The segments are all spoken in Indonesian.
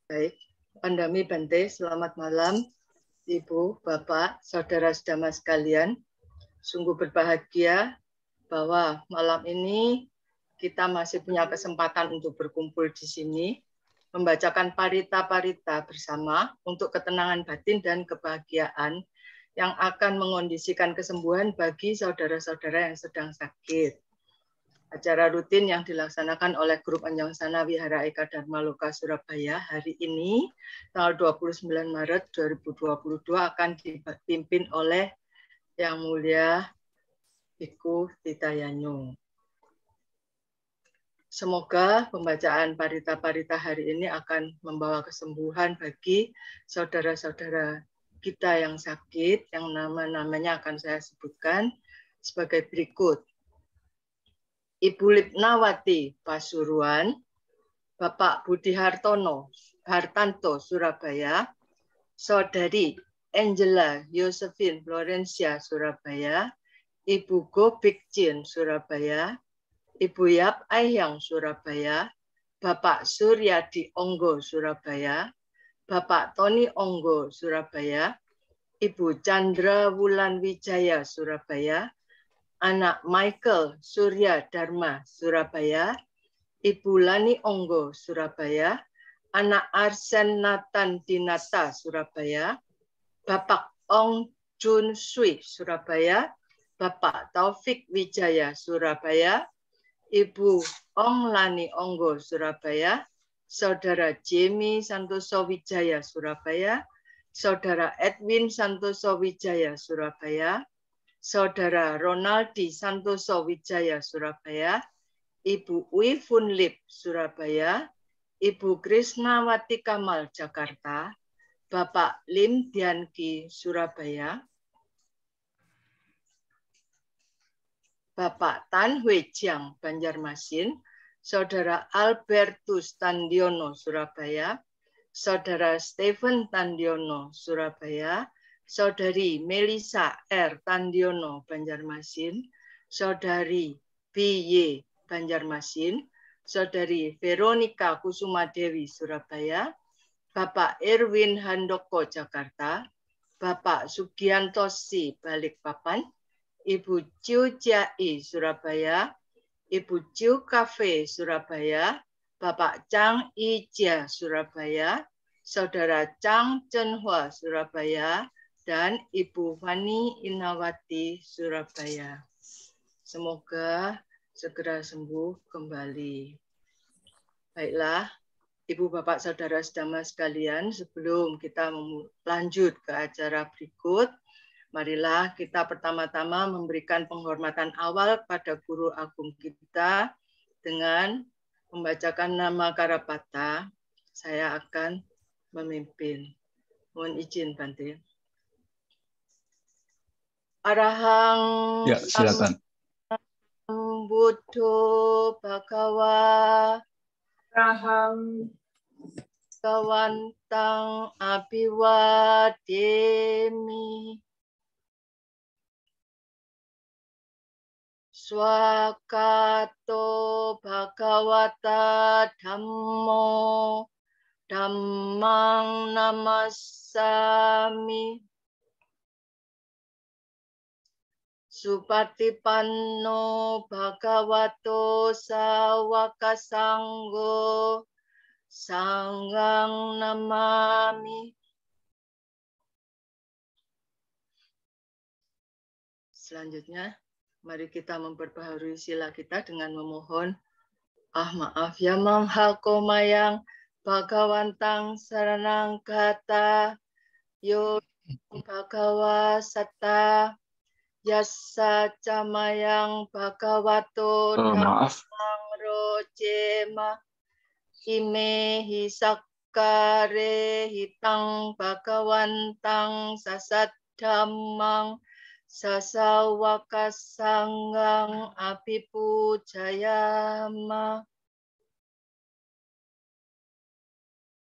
Baik, Pandami Bante, selamat malam, Ibu, Bapak, saudara-saudara sekalian. Sungguh berbahagia bahwa malam ini kita masih punya kesempatan untuk berkumpul di sini, membacakan parita-parita bersama untuk ketenangan batin dan kebahagiaan yang akan mengondisikan kesembuhan bagi saudara-saudara yang sedang sakit. Acara rutin yang dilaksanakan oleh Grup Anjangsana Wihara Eka Dharma Loka Surabaya hari ini, tanggal 29 Maret 2022 akan dipimpin oleh Yang Mulia Biku Tita Yanyu. Semoga pembacaan parita-parita hari ini akan membawa kesembuhan bagi saudara-saudara kita yang sakit, yang nama-namanya akan saya sebutkan sebagai berikut. Ibu Lipnawati Pasuruan, Bapak Budi Hartanto Surabaya, Saudari Angela Josephine Florencia Surabaya, Ibu Go Bikjin Surabaya, Ibu Yap Ahyang Surabaya, Bapak Suryadi Onggo Surabaya, Bapak Tony Onggo Surabaya, Ibu Chandra Wulan Wijaya Surabaya, Anak Michael Surya Dharma Surabaya, Ibu Lani Onggo Surabaya, Anak Arsen Nathan Dinata Surabaya, Bapak Ong Jun Sui Surabaya, Bapak Taufik Wijaya Surabaya, Ibu Ong Lani Onggo Surabaya, Saudara Jemi Santoso Wijaya Surabaya, Saudara Edwin Santoso Wijaya Surabaya, Saudara Ronaldi Santoso Wijaya Surabaya, Ibu Ui Funlip Surabaya, Ibu Krisnawati Kamal Jakarta, Bapak Lim Dianki Surabaya, Bapak Tan Hui Jiang Banjarmasin, Saudara Albertus Tandiono Surabaya, Saudara Stephen Tandiono Surabaya, Saudari Melisa R. Tandiono Banjarmasin, Saudari B.Y. Banjarmasin, Saudari Veronica Kusuma Dewi Surabaya, Bapak Irwin Handoko Jakarta, Bapak Sugianto Si Balikpapan, Ibu Ciu Jai Surabaya, Ibu Ciu Cafe Surabaya, Bapak Chang Ijia Surabaya, Saudara Chang Chenhua Surabaya, dan Ibu Fani Inawati Surabaya. Semoga segera sembuh kembali. Baiklah, Ibu Bapak Saudara Saudara sekalian, sebelum kita lanjut ke acara berikut, marilah kita pertama-tama memberikan penghormatan awal pada Guru Agung kita dengan membacakan nama Karapata. Saya akan memimpin. Mohon izin, Bante. Arahang ya, silakan. Buddho Bhagawa Arahang Kawantang Abiwademi Swakato Bhagawata Dhammo Dhammang Namassami Supatipanno Bhagavato Sawaka Sanggo Sanghang Namami. Selanjutnya, mari kita memperbaharui sila kita dengan memohon, maaf ya Mamha Komayang Bhagawantang Saranang Gata Yo Bhagawa Satta Yassa Camayang Bhagavato Dhammang Rojema Ime Hisakkare Hitang Bhagawantang Sasat Dhammang Sasawaka Sanggang Abhipujayama.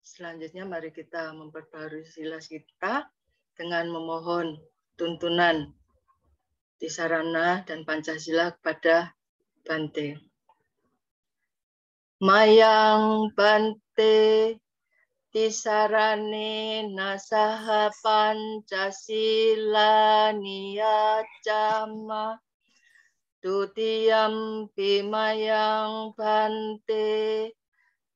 Selanjutnya mari kita memperbarui sila kita dengan memohon tuntunan Tisarana dan Pancasila kepada Bante. Mayang Bante Tisarane nasaha Pancasila niyacama. Tutiyam pimayang bante.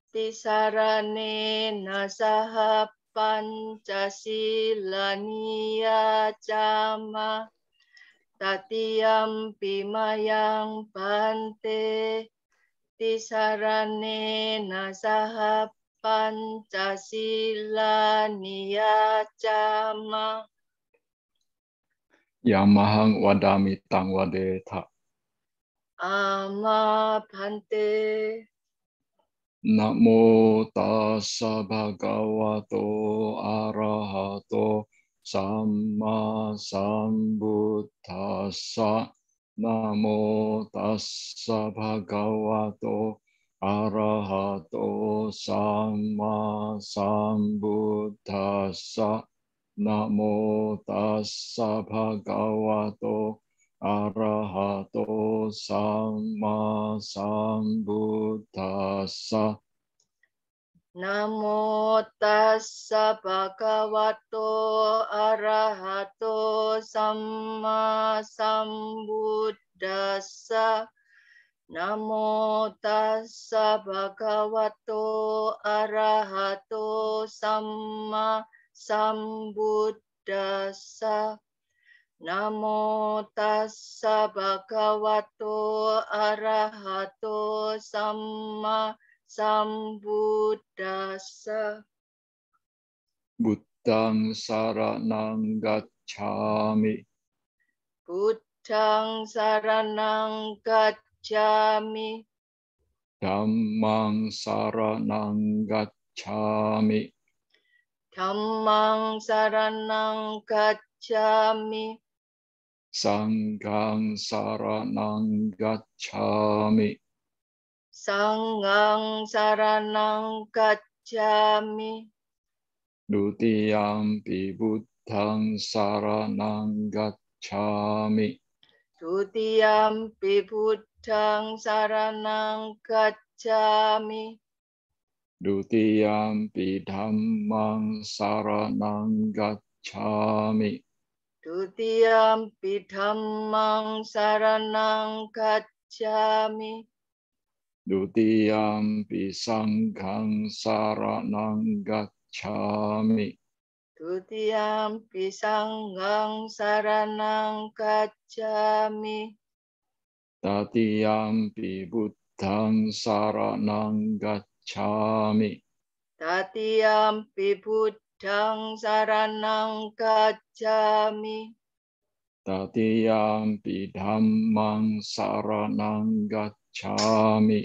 Tisarane nasaha Pancasila niyacama. Tatiyam pimayang bante. Tisarane nasaha Pancasila niyacama. Yamahang wadami tang wadeta. Ama bante. Namo tassa bhagavato arahato samma sambuddhassa. Namo tassa bhagavato arahato samma sambuddhassa. Namo tassa bhagavato arahato samma sambuddhassa. Namo tassa bhagavato arahato samma sambuddhassa. Namo tassa bhagavato arahato samma sambuddhassa. Namo tassa bhagavato arahato samma sambuddhassa. Buddhang saranang gacchami. Buddhang saranang gacchami. Dhammang saranang gacchami. Dhammang saranang gacchami. Sanghang saranang gacchami. Sanghang saranang gacchami. Dutiyampi buddhang saranang gacchami. Dutiyampi buddhang saranang gacchami. Dutiyampi dhammang saranang gacchami. Dutiyampi dhammang saranang gacchami. Dutiyampi sanghang saranang gacchami. Dutiyampi sanghang saranang gacchami. Tatiyampi buddhang saranang gacchami. Tatiyampi buddhang saranang gacchami. Tatiyampi dhammang saranang gacchami.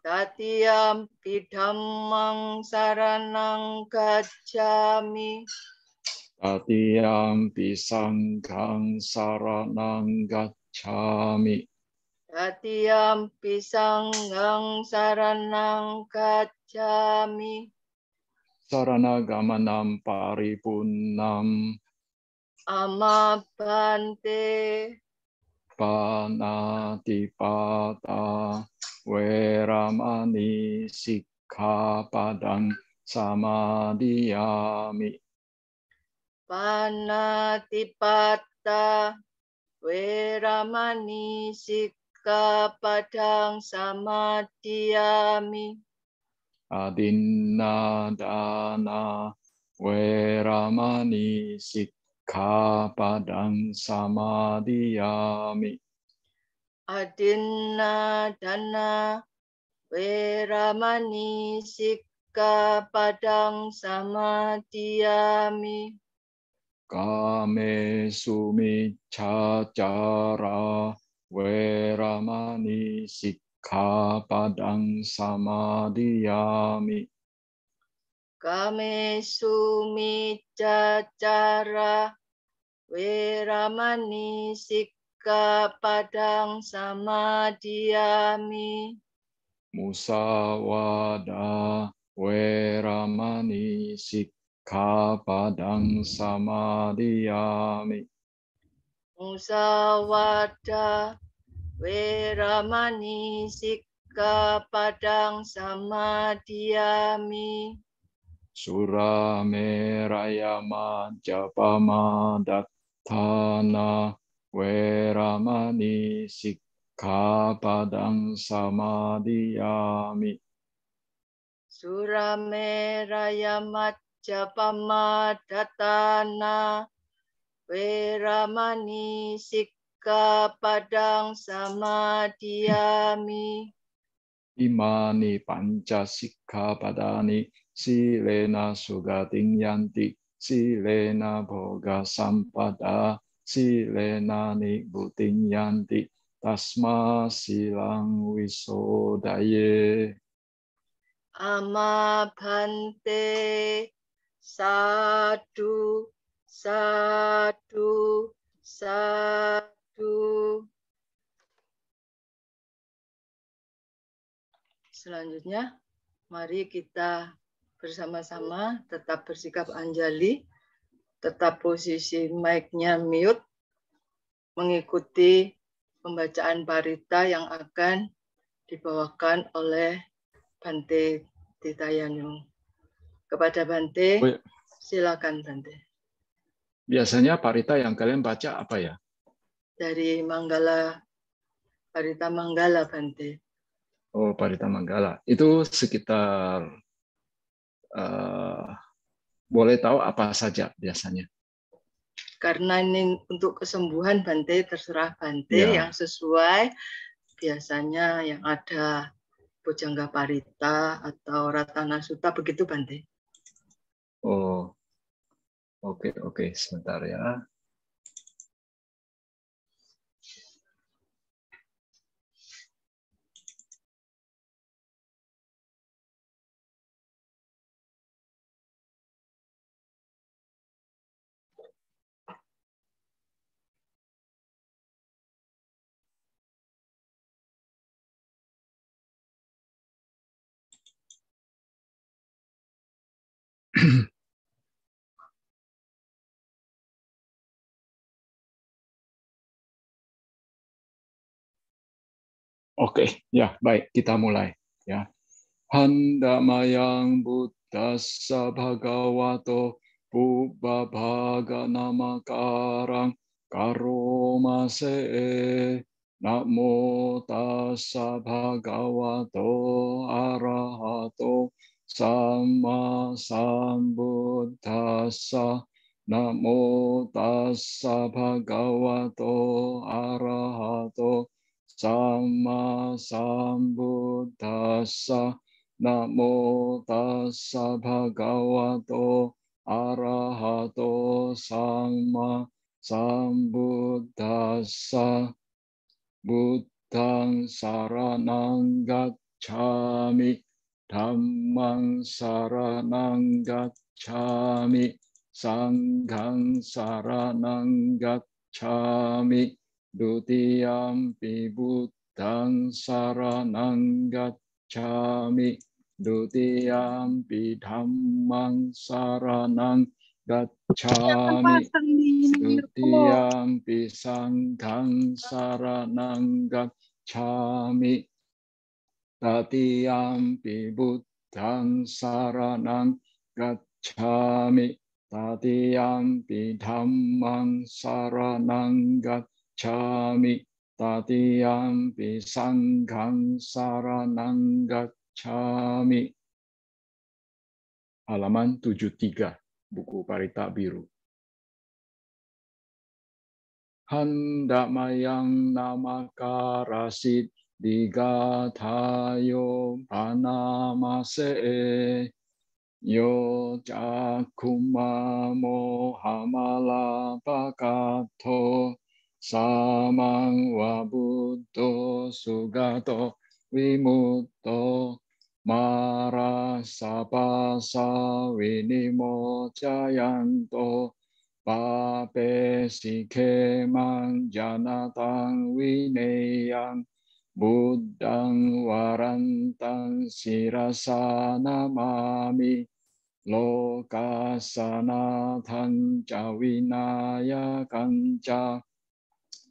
Tatiyampi dhammang saranang gacchami. Tatiyampi sanghang saranang gacchami. Tatiyampi sanghang saranang gacchami. Saranagamanam paripunnam. Ama bante. Panatipata veramani sikkhapadang samadhiyami. Panatipata veramani sikkhapadang samadhiyami. Adinnadana veramani sikkhapadang samadhiyami. Adinnadana veramani sikkhapadang samadhiyami. Kame sumiccacara veramani sikkhapadang samadhiyami. Kame sumiccacara veramani sikkhapadang samadhiyami. Musawada veramani sikkhapadang samadhiyami. Musawada veramani sikkhapadang samadhiyami. Surameraya Majapama Dattana Veramani Sikkhapadang Samadhiyami. Surameraya Majapama Dattana Veramani Sikkhapadang Samadhiyami. Imani panca sikkhapadani silena sugating yanti silena bhoga sampada silena nibbutiং yanti tasma silang wisodaye. Amabhante sadu sadu sadu. Selanjutnya, mari kita bersama-sama tetap bersikap anjali, tetap posisi mic-nya mute, mengikuti pembacaan parita yang akan dibawakan oleh Bante Titayanu. Kepada Bante, silakan Bante. Biasanya parita yang kalian baca apa ya? Dari Manggala, Parita Manggala Bante. Oh, Parita Manggala. Itu sekitar boleh tahu apa saja biasanya? Karena ini untuk kesembuhan Bante, terserah Bante Ya. yang sesuai. Biasanya yang ada Bojangga Parita atau Ratana Sutta, begitu Bante. Oh, oke, sebentar ya. Oke, ya baik, kita mulai ya. Handamayang buddhassa bhagavato pubbabhaga namakarang karomase. Namo tassa bhagavato arahato sama sambuddhassa. Namo tassa bhagavato arahato sama sambuddhassa. Namo tassa bhagavato arahato sama sambuddhassa. Buddhang saranang gacchami, dhammang saranang gacchami, sanghang saranang gacchami, dutiyampi buddhang saranang gacchami, dutiyampi dhammang saranang gacchami, dutiyampi sanghang saranang gacchami, tatiyampi buddhang saranang gacchami, tatiyampi dhammang saranang gacchami, tatiyampi sanghang saranang gacchami. Halaman 73, buku Parita Biru. Handamayang namakarasit digathayo panamase. Yo cakuma mohamala pakato samang wabuddho sugato vimutto marasapasa vinimocayanto pape sikhemang janatang vineyang buddhang warantang sirasa namami lokasanathang ca vinayakang ca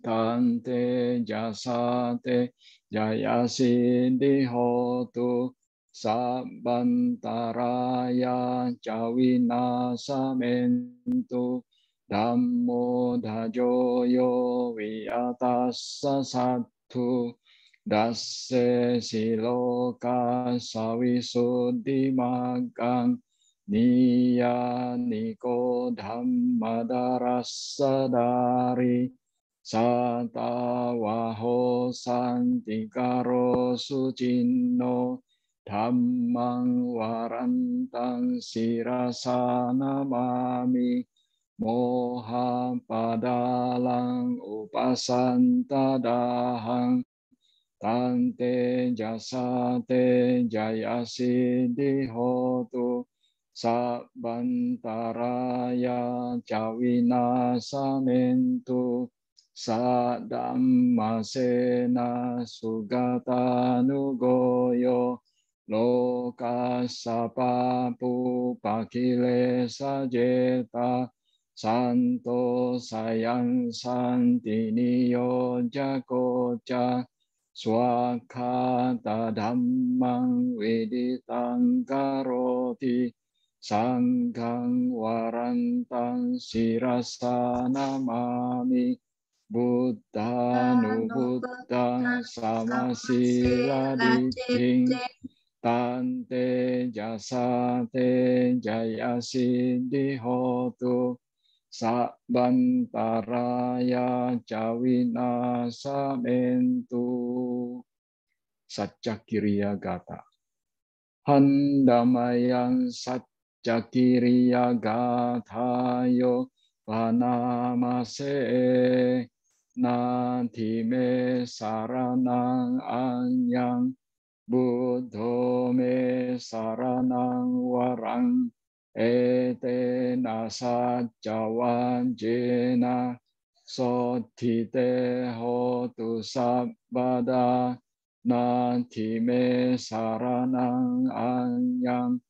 tante jasate jayasiddhi hotu Sabbantaraya cawinasamentu Dhammo dajoyo viatassa sattu dasse siloka sawisuddhi maggang niya niko dhammadarassadari satawaho santikaro sucinno dhammang warantang sirasana mami moha padalang upasantadahang tante jasate jayasiddhi hotu sabbantaraya cawinasamentu sadammasena sugatanugoyo lokasapapu pakilesa jeta santo sayang santiniyo jakoca swakata dhammang viditang karoti sanghang warantang sirasana mami buddhanubuddhang samasila ditthing tante jasate jayasiddhi hotu sabbantaraya cawinasamentu. Saccakiriya gata. Handamayang saccakiriya gatayo vanamase natime saranang anyang buddho me saranang warang etena sajjawanjena sottite hotu sabbada natime saranang anyang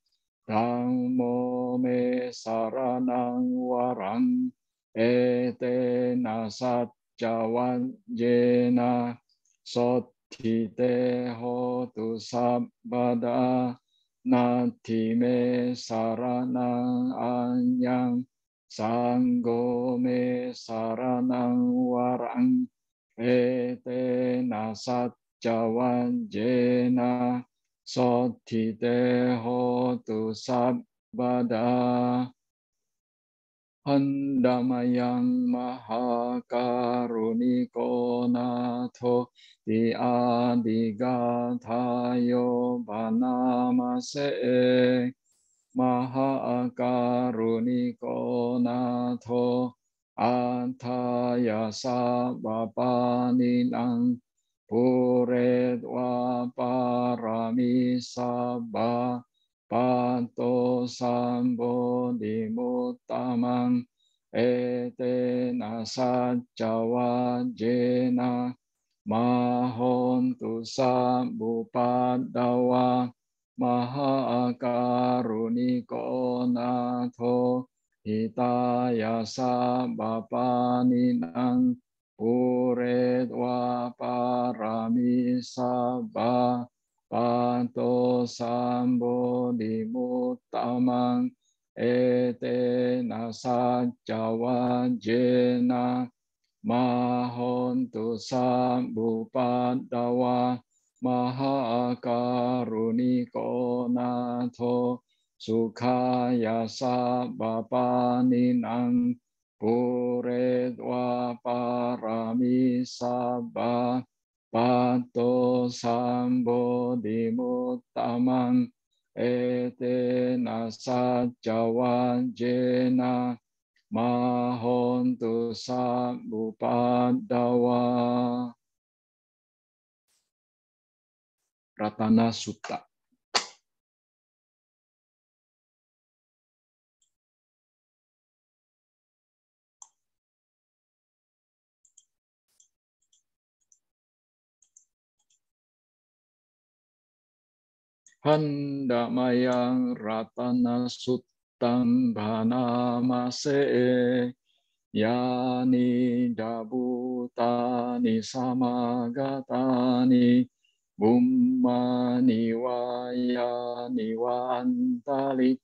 dhammo me saranang warang etena sajjawanjena sottite hotu sabbada natime saranang anyang sanggo me saranang warang etena sajjawanjena sottite hotu sabbada. Handamayang mahakaruniko natho di adigatayo vanamase mahakaruniko natho atayasa bapaninang puredwa parami sabba panto sambo dimuttamang etena sajjawanjena mahontu sambupaddawa mahakaruniko natho hitayasa bapaninang puredwa parami sabba panto sambo dimuttamang etena sajjawanjena mahontu sambupaddawa mahakaruniko natho sukhaya bapaninang puredwa parami sabba panto sambo dimuttamang etena sajjawanjena mahontu sambupaddawa. Ratana Sutta. Handamayang ratana suttang bhanamase yani dabutani samagatani Bumma niwaya niwantalike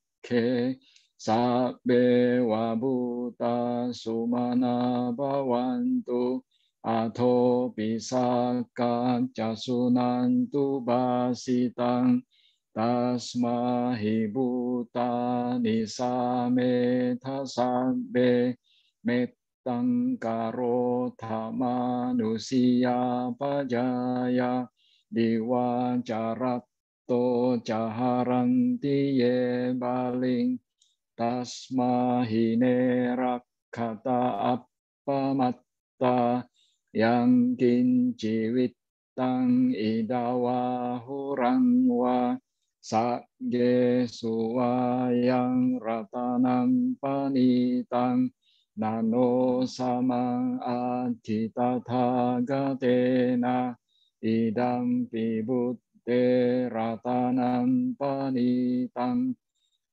sabbe wabuta sumana bawantu atho pisaka casunantu basitang tasmahi buta nisame tasabbe mettang karo manusia pajaya diwajarato jaharanti ye baling tasmahine rakkata appamatta yang kinciwitang idawa hurangwa sagge suwayang ratanam panitang nano samang adhitathagathena idam pibutte ratanam panitang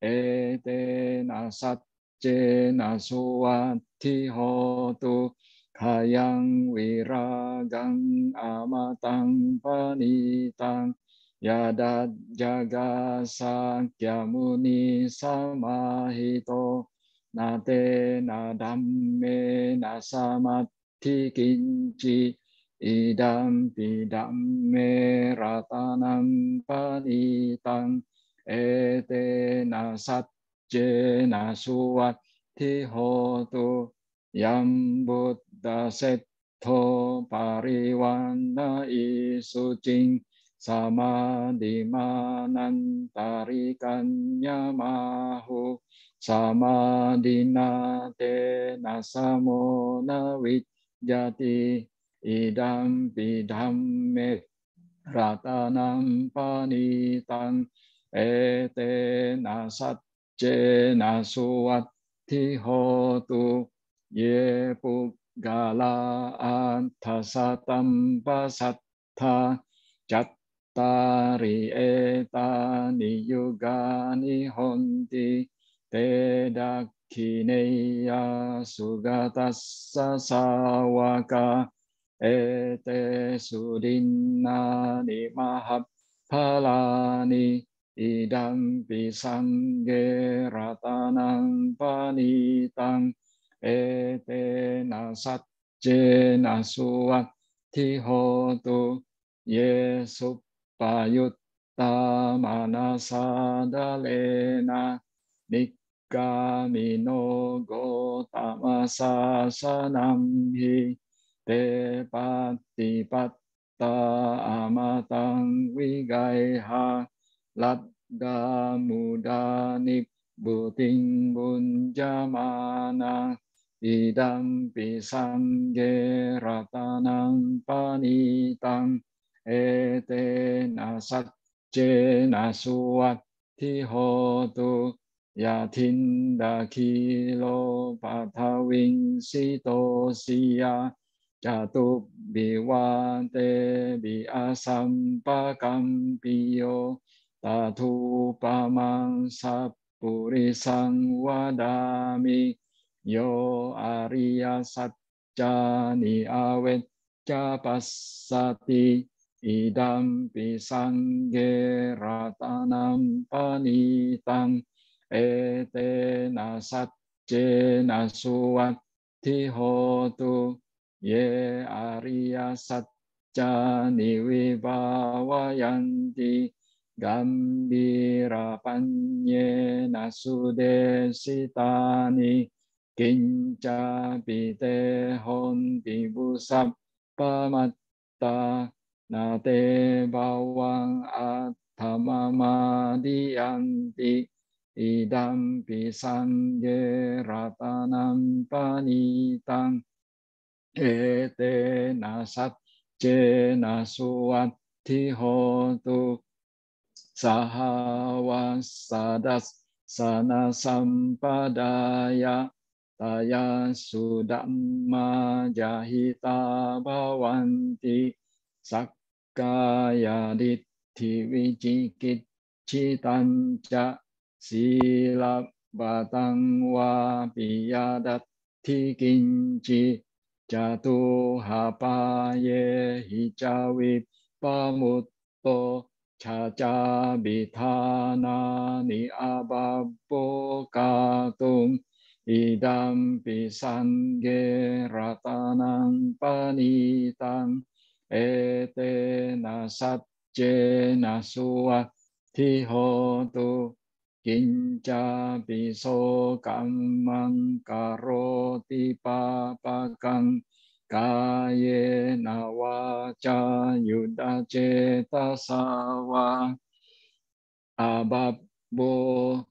etena saccena suwati hotu kayang wiragang amatang panitang yadat jaga sakya muni samahito nate nadamme nasamati kinci idam pidamme ratanam panitang etena saccena suwati hotu yam buddha setto pariwana isucing samadhimanan tarikanya mahu samadhina te nasamona wijjati idam pidamme ratanam panitang etena saccena suwati hotu ye puggala antasatam pasatta cattari etani yugani honti te dakhineya sugatassa sawaka ete sudinnani mahaphalani idam pisangge ratanang panitang etena saccena suwati hotu ye suppayutta manasadalena nikkamino gotama sasanamhi te patipatta amatang wigaiha ladda muda nibbuting bunjamana idam pisangge ratanang panitang etena saccena suwati hotu yatinda kilo patawing sitosiya jatuh biwante biasam pakampiyo tatu pamang sapurisang wadami yo arya saccani awet capasati idam pisangge ratanam panitang etena saccena suwati hotu ye arya saccani wibawayanti gambira panyena sudesitani kinca pite honti busap pamatta nate bawang athamamadiyanti idam pisangge ratanam panitang etena saccena suwati hotu sahawasadas sana sampadaya taya sudamma jahita bawanti sakkaya ditti wicikiccitanca silabatang wa piyadatti kinci jatuhapaye hicawit pamut to caca bitana ni ababbo katung idam pisangge ratanang panitang etena satjena suwati hotu kinca piso kamang karoti papakang kayena waca yuda ceta sawa ababbo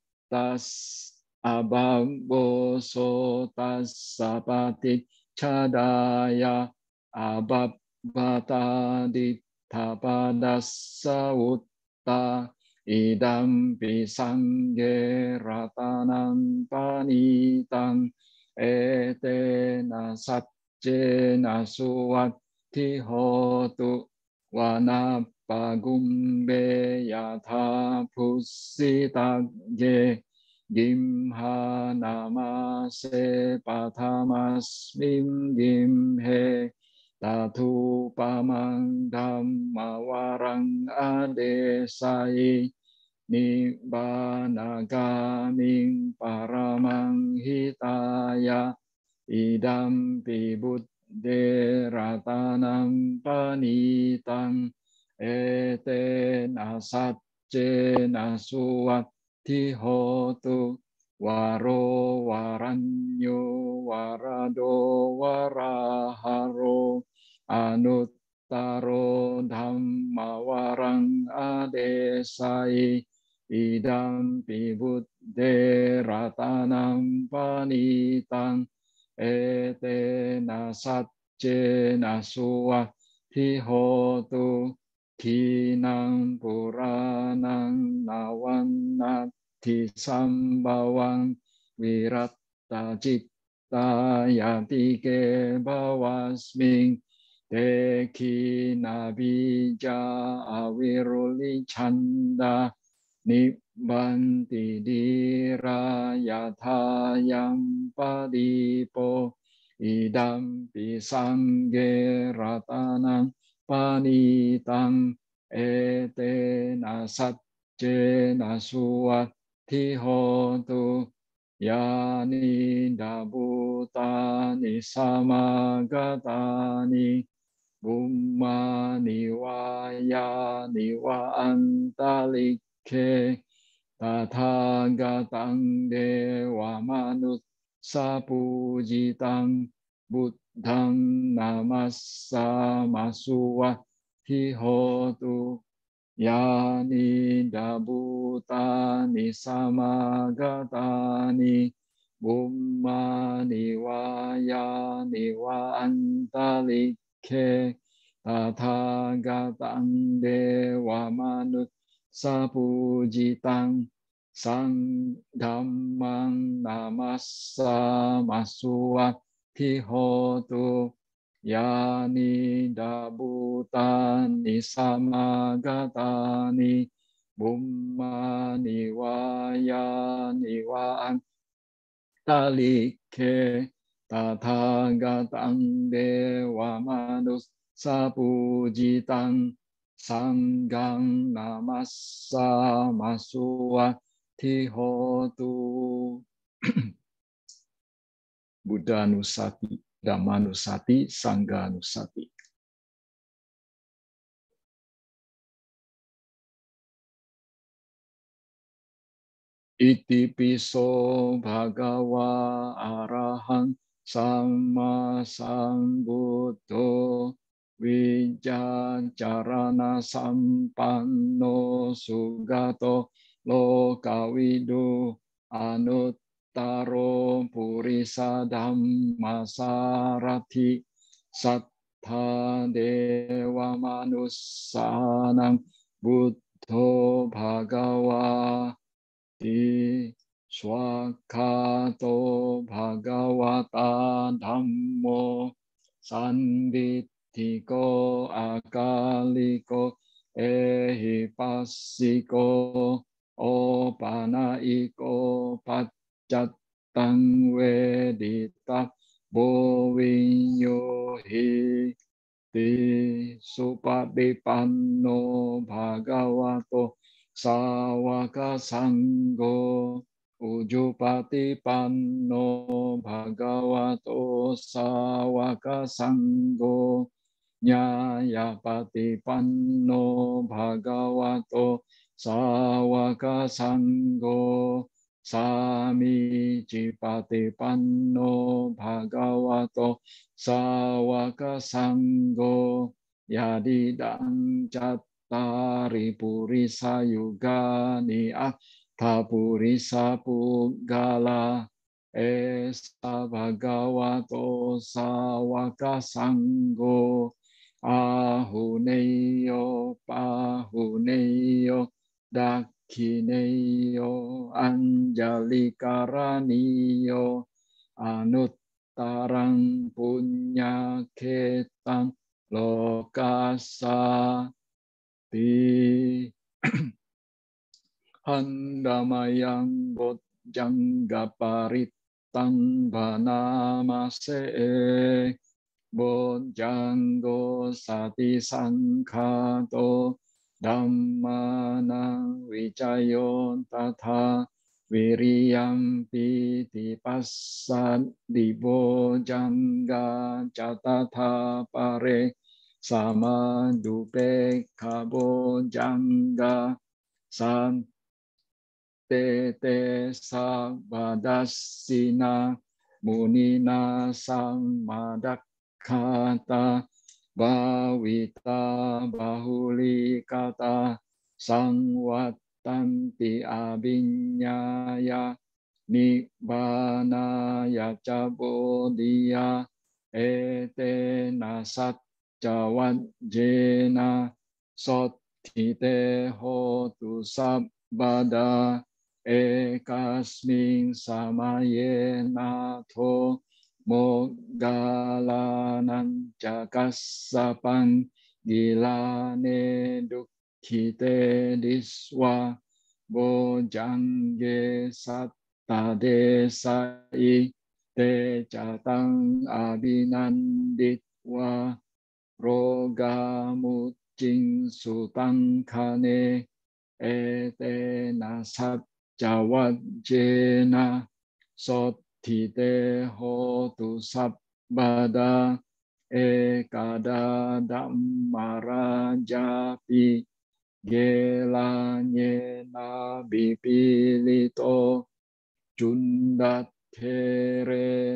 sotas sapatik cadaya ababbata dittapadassa utta idam pisangge ratanang panitang etena satjena suwati hotu wanapagumbe yatha pussitagge gimha namase pathamasmin gimhe tatu pamang dhammawarang adesai nibbanagaming paramang hitaya idam pibuddhe ratanam panitang etena satjena suwati hotu waro waranyo warado waraharo anuttaro dhammawarang adesai idam pibuddhe ratanam panitang etena satjena suwati hotu kinang puranang nawannati sambawang wiratta citta yatike bawasming dekina bija awiruli canda nibbanti dira yathayam padipo idam pisangge ratanang panitang etena satjena suwati hotu yani dabutani samagatani bummani wayani wa antalikhe tathagatang dewa manussa pujitang buddhang namassa masuwati hotu yani dabutani samagatani bummani wayani wa antalikhe tathagatang dewa manussa pujitang sang dhammang namassa masuwati hotu yani dabutani samagatani bummani wayani wa antalikhe tathagatang dewa manussa pujitang sanghang namassa masuwati hotu. Buddha Nusati, Dhamma Nusati, Sangha Nusati. Iti piso bhagawa arahang sama sambuddho wijacarana sampanno sugato lokawidu anuttaro purisa dhamma sarati sattha dewa manussanang buddho bhagawa di swakato bhagavata dhammo sanditthiko akaliko ehipassiko opanaiko paccattang vedita bovinyohi Ti supatipanno bhagavato sawaka sangho. Ujupatipanno bhagavato sawaka sangho. Nyayapatipanno bhagavato sawaka sangho. Samicipatipanno bhagavato sawaka sangho. Yadidang cattari purisa yugani Tapurisa Puggala Esa Bhagavato Sawaka Sangho Ahuneyo Pahuneyo Dakhineyo Anjalikaraniyo Anuttarang Punyaketan Lokasa Ti Handamayang Bojjang Gaparitang Banamase Bojjanggo Sati Sangkhato Dhammana Vicayon Tatha Viriyam Piti Passad Dibojjangga Catatha Pare Samadupe Kabojjangga San Tete sabadasina munina samadakkhata bhavita bahulikata sangwattanti abinyaya nibbanaya cabodhiya etena satcawajjena sottite hotu sabbada ekasming samaye nato mogalanan cakassapang gilane dukkite diswa bojangge satta desai te catang abinanditwa roga mucing sutang kane etena sat Jawajjena sottite hotu sabbada ekada dhammarajapi gelanyena bipilito jundathere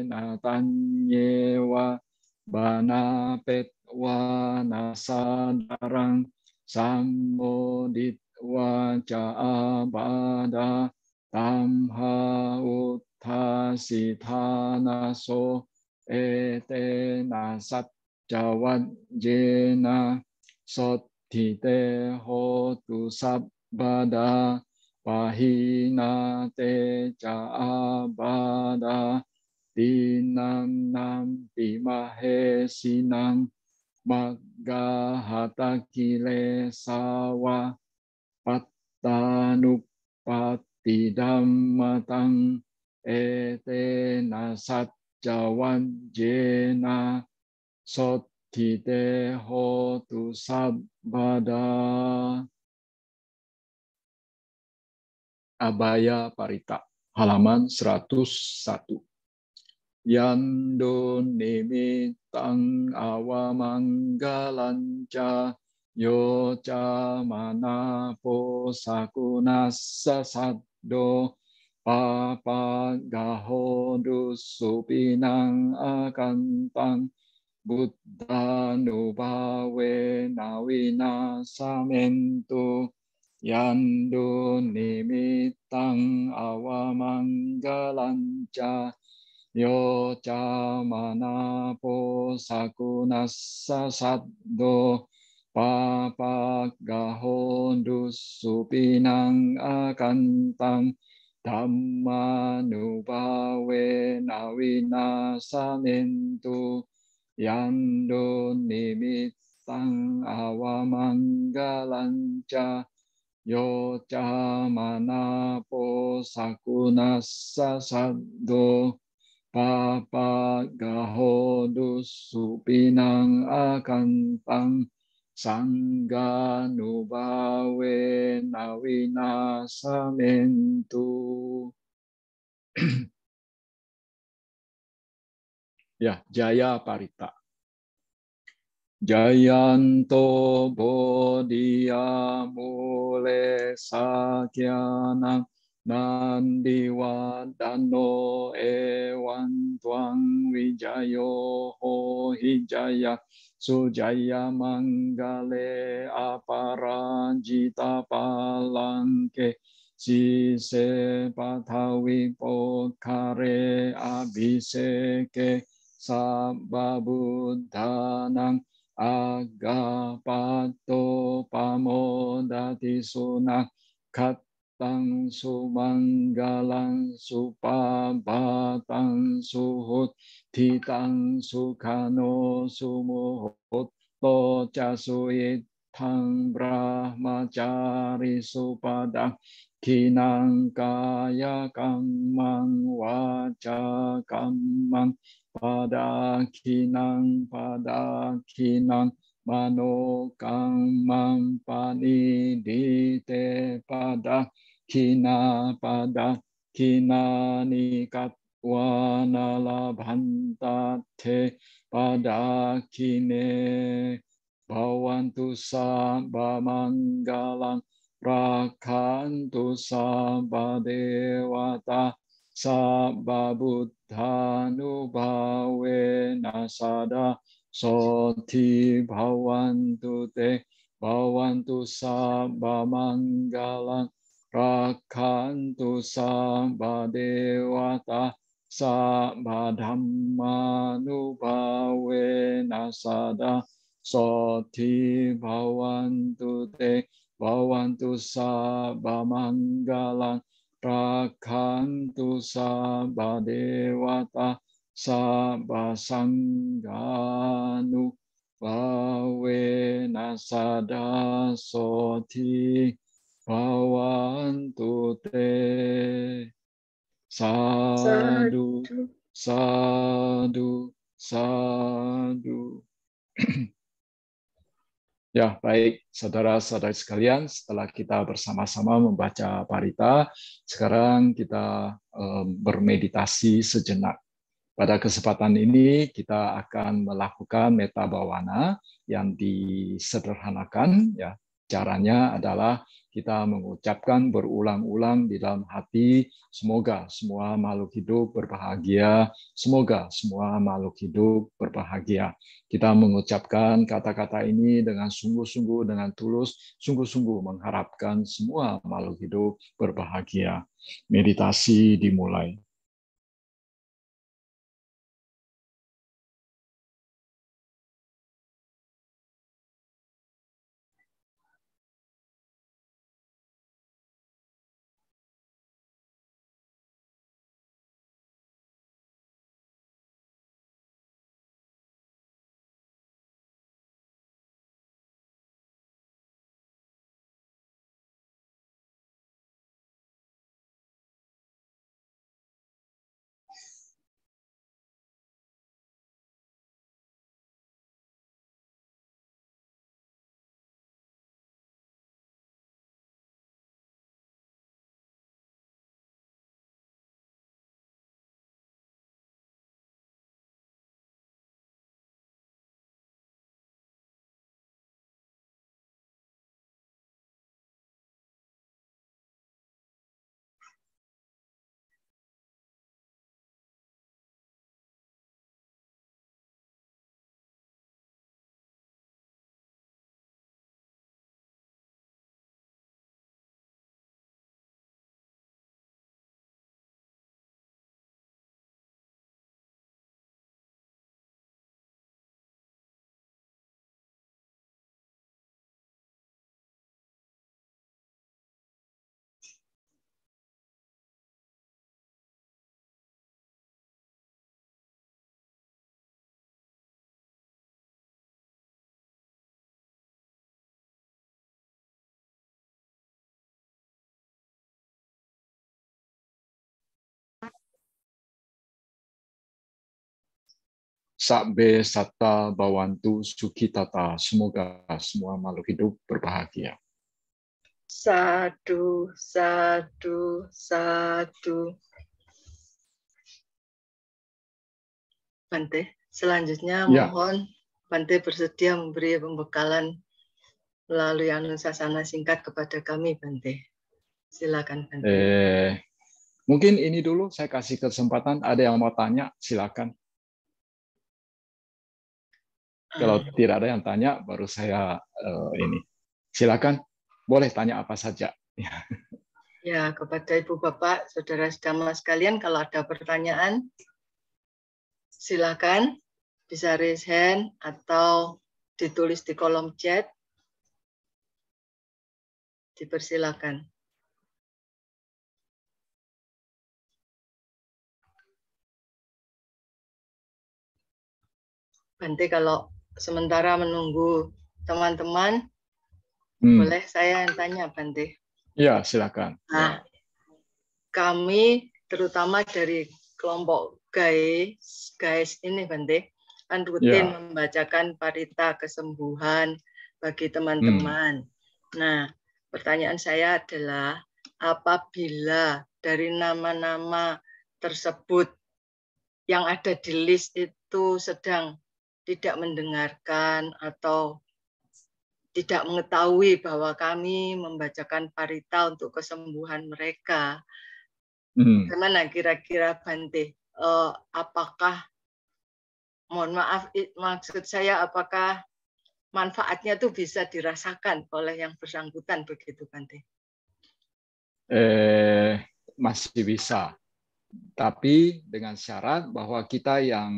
natanyewa banapetwa nasadarang sammodit Waca abada tamha utthasithanaso etena satcawajjena sottite hotu sabbada pahina te ca abada tinam timahesinang maggahata kilesawa Pattanupatti dhammatang etena satcawajjena sottite hotu sabbada. Abhaya Parita, halaman 101. Yando nimitang awamanggalanca yo ca manapo sakunassa saddo papa gahodu supinang akantang buddha nubawe nawina samentu yando nimitang awamanggalanca yo ca manapo sakunassa saddo papa gahodu supinang akantang dhamma nubawe nawina samentu yando nimitang awamanggalanca yo ca manapo sakunassa saddo papa gahodus supinang akantang sangga nubawe nawina samentu. Ya, Jaya Parita. Jayanto bodhiya mule sakyanang nandiwadano ewan tuang wijayo ho hijaya sujaya manggale aparajita palangke sise patawi pokare abhiseke sabba buddhanang agapato pamodati sunah katang sumanggalang supabatang suhut titang sukano sumuhut to casuit tang brahmacari supadang kinang kaya kamang waca kamang pada kinang mano kang mampani dite pada kina nikat wana bhantate pada kine bhavantu sabba manggalang rakantu sabba dewata sabba buddhanubawe nasada soti bhavantu te bhavantu sabba manggalang rakantu sabba dewata sabba dhammanubawe nasada soti bhavantu te bhavantu sabba manggalang rakantu sabba dewata sabba sangganu bawe nasada soti bhavantu te. Sadu, sadu, sadu. Ya, baik, saudara-saudari sekalian, setelah kita bersama-sama membaca parita, sekarang kita bermeditasi sejenak. Pada kesempatan ini kita akan melakukan metta bhavana yang disederhanakan. Ya, caranya adalah kita mengucapkan berulang-ulang di dalam hati, semoga semua makhluk hidup berbahagia, semoga semua makhluk hidup berbahagia. Kita mengucapkan kata-kata ini dengan sungguh-sungguh, dengan tulus, sungguh-sungguh mengharapkan semua makhluk hidup berbahagia. Meditasi dimulai. Sabbe Satta Bawantu Sukitata. Semoga semua makhluk hidup berbahagia. Sadu, sadu, sadu. Bante, selanjutnya Ya. mohon Bante bersedia memberi pembekalan melalui anusasana singkat kepada kami, Bante. Silakan, Bante. Mungkin ini dulu saya kasih kesempatan. Ada yang mau tanya, silakan. Kalau tidak ada yang tanya, baru saya ini. Silakan, boleh tanya apa saja. Ya, kepada Ibu Bapak, Saudara Dhamma sekalian, kalau ada pertanyaan, silakan bisa raise hand atau ditulis di kolom chat. Dipersilakan. Bante, kalau sementara menunggu teman-teman, boleh saya yang tanya, Bante? Ya, silakan. Nah, kami terutama dari kelompok guys ini, Bante, kan rutin membacakan parita kesembuhan bagi teman-teman. Nah, pertanyaan saya adalah apabila dari nama-nama tersebut yang ada di list itu sedang tidak mendengarkan atau tidak mengetahui bahwa kami membacakan parita untuk kesembuhan mereka. Bagaimana kira-kira Bante? Apakah, mohon maaf, maksud saya apakah manfaatnya itu bisa dirasakan oleh yang bersangkutan begitu, Bante? Masih bisa, tapi dengan syarat bahwa kita yang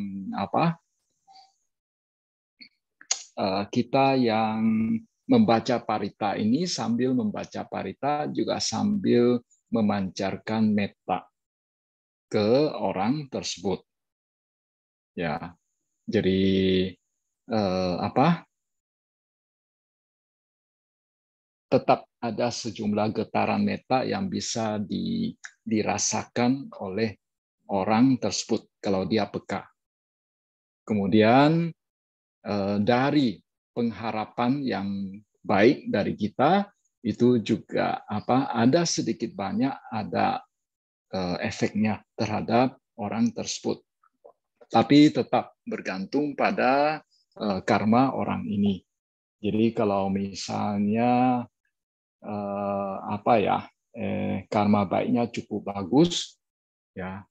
membaca parita ini sambil membaca parita juga sambil memancarkan metta ke orang tersebut. Ya, jadi tetap ada sejumlah getaran metta yang bisa dirasakan oleh orang tersebut kalau dia peka. Kemudian dari pengharapan yang baik dari kita itu juga ada sedikit banyak ada efeknya terhadap orang tersebut. Tapi tetap bergantung pada karma orang ini. Jadi kalau misalnya karma baiknya cukup bagus, ya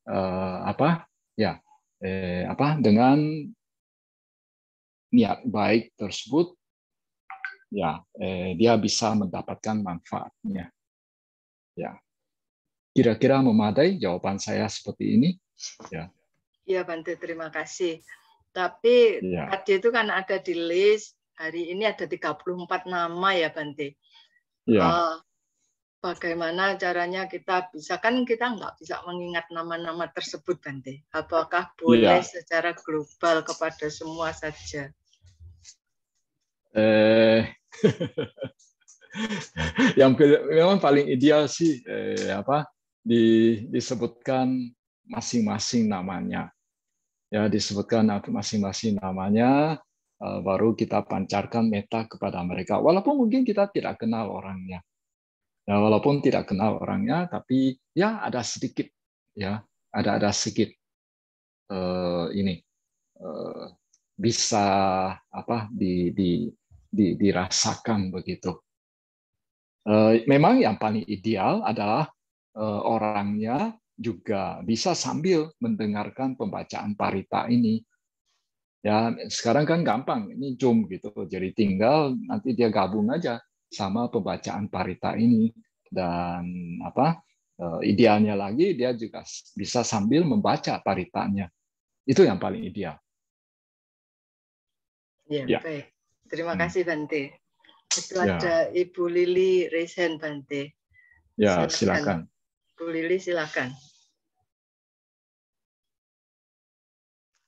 dengan niat baik tersebut, ya dia bisa mendapatkan manfaatnya. Ya, kira-kira memadai jawaban saya seperti ini. Ya. Iya, Bante, terima kasih. Tapi tadi itu kan ada di list, hari ini ada 34 nama ya, Bante. Ya. Bagaimana caranya kita bisa, kan kita nggak bisa mengingat nama-nama tersebut, Bante. Apakah boleh secara global kepada semua saja? Yang memang paling ideal sih disebutkan masing-masing namanya. Ya, disebutkan masing-masing namanya, baru kita pancarkan metta kepada mereka. Walaupun mungkin kita tidak kenal orangnya. Ya, walaupun tidak kenal orangnya, tapi ya ada sedikit, ya ada sedikit bisa dirasakan begitu. Memang yang paling ideal adalah orangnya juga bisa sambil mendengarkan pembacaan parita ini. Ya, sekarang kan gampang, ini Zoom gitu. Jadi tinggal nanti dia gabung aja sama pembacaan parita ini, dan idealnya lagi dia juga bisa sambil membaca paritanya. Itu yang paling ideal. Ya, baik. Terima kasih, Bante. Itu ada Ibu Lili Resen, Bante. Ya, silakan. Bu Lili, silakan.